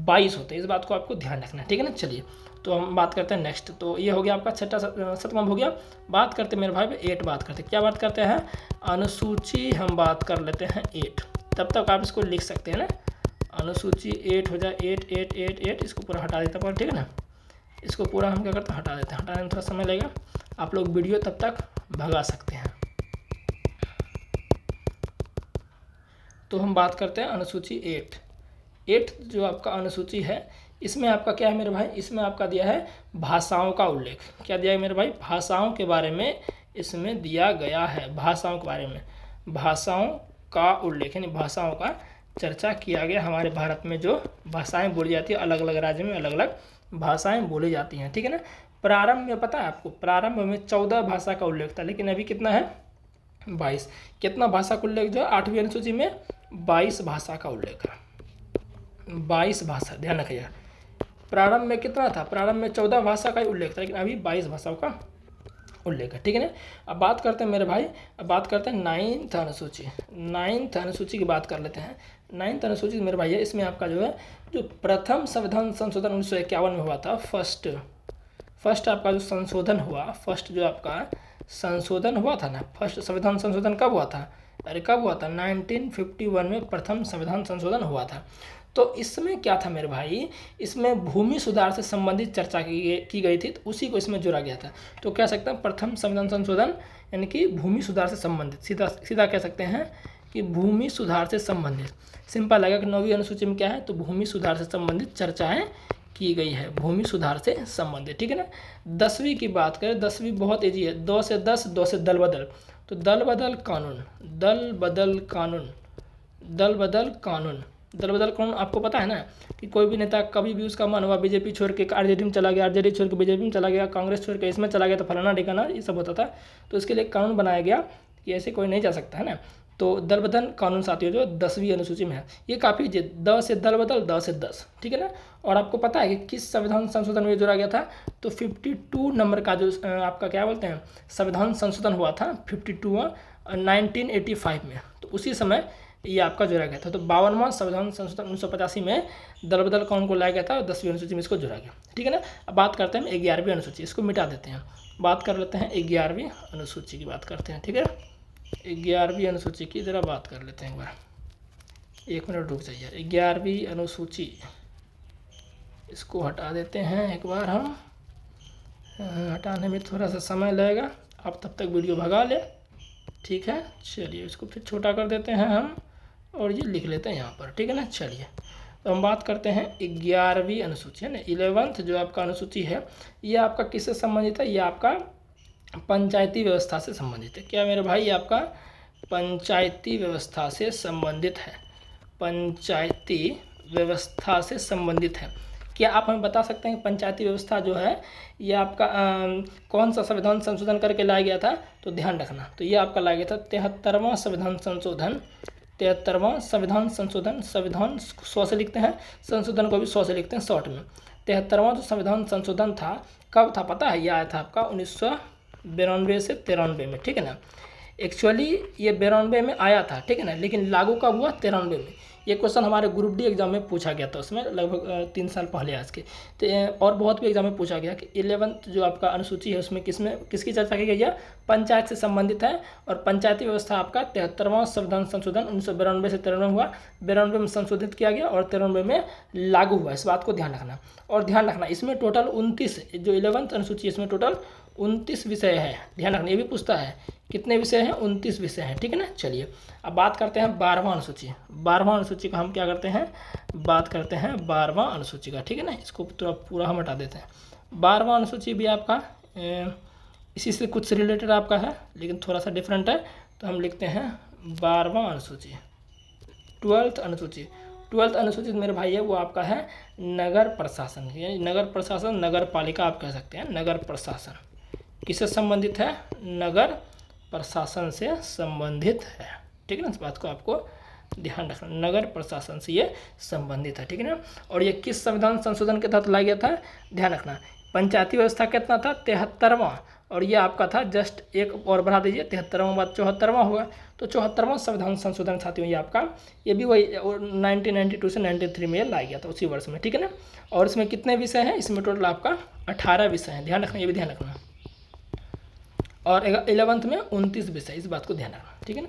22 होते हैं। इस बात को आपको ध्यान रखना है, ठीक है ना। चलिए तो हम बात करते हैं नेक्स्ट। तो ये हो गया आपका 7वां हो गया। बात करते हैं मेरे भाई 8 बात करते हैं, क्या बात करते हैं, अनुसूची हम बात कर लेते हैं 8, तब तक आप इसको लिख सकते हैं ना, अनुसूची 8 हो जाए, 8 इसको पूरा हटा देता पर, ठीक है ना, इसको पूरा हम क्या करते हैं, हटा देते हैं। हटाने में थोड़ा समय लगेगा, आप लोग वीडियो तब तक भगा सकते हैं। तो हम बात करते हैं अनुसूची 8 जो आपका अनुसूची है, इसमें आपका क्या है मेरे भाई, इसमें आपका दिया है भाषाओं का उल्लेख। क्या दिया है मेरे भाई, भाषाओं के बारे में इसमें दिया गया है, भाषाओं के बारे में, भाषाओं का उल्लेख, यानी भाषाओं का चर्चा किया गया। हमारे भारत में जो भाषाएं बोली जाती है, अलग अलग राज्य में अलग अलग भाषाएं बोली जाती हैं, ठीक है ना। प्रारंभ में पता है आपको, प्रारंभ में 14 भाषा का उल्लेख था, लेकिन अभी कितना है, 22। कितना भाषा का उल्लेख जो है 8वीं अनुसूची में 22 भाषा का उल्लेख है, 22 भाषा, ध्यान रखिएगा। प्रारंभ में कितना था, प्रारंभ में 14 भाषा का ही उल्लेख था, लेकिन अभी 22 भाषाओं का उल्लेख है, ठीक है ना। अब बात करते हैं मेरे भाई, अब बात करते हैं 9th अनुसूची। 9th अनुसूची की बात कर लेते हैं। 9th अनुसूची मेरे भाई है, इसमें आपका जो है, जो प्रथम संविधान संशोधन 1951 में हुआ था, फर्स्ट आपका जो संशोधन हुआ, फर्स्ट जो आपका संशोधन हुआ था ना, फर्स्ट संविधान संशोधन कब हुआ था, अरे कब हुआ था, 1951 में प्रथम संविधान संशोधन हुआ था। तो इसमें क्या था मेरे भाई, इसमें भूमि सुधार से संबंधित चर्चा की गई थी, तो उसी को इसमें जोड़ा गया था। तो कह सकते हैं प्रथम संविधान संशोधन यानी कि भूमि सुधार से संबंधित, सीधा कह सकते हैं कि भूमि सुधार से संबंधित। सिंपल लगा कि 9वीं अनुसूची में क्या है, तो भूमि सुधार से संबंधित चर्चाएँ की गई है, भूमि सुधार से संबंधित, ठीक है ना। 10वीं की बात करें, 10वीं बहुत ईजी है, 2 से 10, 2 से दल बदल, तो दल बदल कानून आपको पता है ना कि कोई भी नेता कभी भी उसका मन हुआ बीजेपी छोड़ के आरजेडी में चला गया, आरजेडी छोड़ के बीजेपी में चला गया, कांग्रेस छोड़ के इसमें चला गया, तो फलाना ठिकाना ये सब होता था। तो इसके लिए कानून बनाया गया कि ऐसे कोई नहीं जा सकता है ना। तो दल बदल कानून साथियों जो 10वीं अनुसूची में है, ये काफ़ी द से दल बदल, द से 10, ठीक है ना। और आपको पता है कि किस संविधान संशोधन में जोड़ा गया था, तो 52 नंबर का जो आपका क्या बोलते हैं संविधान संशोधन हुआ था 52 1985 में, तो उसी समय ये आपका जोड़ा गया था। तो 52वां संविधान संशोधन 1985 में दल बदल कानून को लाया गया था और 10वीं अनुसूची में इसको जोड़ा गया, ठीक है ना। अब बात करते हैं 11वीं अनुसूची, इसको मिटा देते हैं, बात कर लेते हैं 11वीं अनुसूची की बात करते हैं, ठीक है। 11वीं अनुसूची की ज़रा बात कर लेते हैं एक बार, 1 मिनट रुक जाइए। 11वीं अनुसूची इसको हटा देते हैं एक बार हम, हटाने में थोड़ा सा समय लगेगा, आप तब तक वीडियो भगा ले, ठीक है। चलिए इसको फिर छोटा कर देते हैं हम और ये लिख लेते हैं यहाँ पर, ठीक है ना। चलिए तो हम बात करते हैं 11वीं अनुसूची है ना, 11th जो आपका अनुसूची है ये आपका किससे संबंधित है, ये आपका पंचायती व्यवस्था से संबंधित है। क्या मेरे भाई, ये आपका पंचायती व्यवस्था से संबंधित है, पंचायती व्यवस्था से संबंधित है। क्या आप हमें बता सकते हैं पंचायती व्यवस्था जो है ये आपका कौन सा संविधान संशोधन करके लाया गया था, तो ध्यान रखना, तो ये आपका लाया गया था 73वां संविधान संशोधन, 73वां संविधान संशोधन, संविधान 100 से लिखते हैं, संशोधन को भी 100 से लिखते हैं शॉर्ट में। 73वां जो संविधान संशोधन था कब था पता है, ये आया था आपका 1992 से 93 में, ठीक है ना। एक्चुअली ये 92 में आया था, ठीक है ना, लेकिन लागू कब हुआ 93 में। ये क्वेश्चन हमारे ग्रुप डी एग्जाम में पूछा गया था, उसमें लगभग 3 साल पहले आज के। तो और बहुत भी एग्जाम में पूछा गया कि 11th जो आपका अनुसूची है उसमें किसकी चर्चा की गई है, पंचायत से संबंधित है। और पंचायती व्यवस्था आपका 73वां संविधान संशोधन 1992 से 93 हुआ, 92 में संशोधित किया गया और 93 में लागू हुआ, इस बात को ध्यान रखना। और ध्यान रखना इसमें टोटल 29 जो 11th अनुसूची इसमें टोटल 29 विषय है, ध्यान रखना, ये भी पूछता है कितने विषय हैं, 29 विषय हैं, ठीक है ना। चलिए अब बात करते हैं 12वां अनुसूची, 12वां अनुसूची का हम क्या करते हैं, बात करते हैं 12वां अनुसूची का, ठीक है ना। इसको पूरा हम हटा देते हैं। 12वां अनुसूची भी आपका इसी से कुछ रिलेटेड आपका है, लेकिन थोड़ा सा डिफरेंट है, तो हम लिखते हैं 12वां अनुसूची। 12th अनुसूची, 12th अनुसूची मेरे भाई है वो आपका है नगर प्रशासन, नगर प्रशासन, नगर पालिका आप कह सकते हैं, नगर प्रशासन किससे संबंधित है, नगर प्रशासन से संबंधित है, ठीक है ना। इस बात को आपको ध्यान रखना, नगर प्रशासन से ये संबंधित है, ठीक है ना। और ये किस संविधान संशोधन के तहत लाया गया था, ध्यान रखना। पंचायती व्यवस्था कितना था 73वां, और ये आपका था जस्ट एक और बढ़ा दीजिए 73वां बाद 74वां हुआ, तो 74वां संविधान संशोधन साथियों ये आपका, ये भी वही 1992 से 93 में लाया गया था उसी वर्ष में, ठीक है ना। और इसमें कितने विषय हैं, इसमें टोटल आपका 18 विषय हैं, ध्यान रखना, ये भी ध्यान रखना। और 11th में 29 विषय, इस बात को ध्यान रखना, ठीक है ना।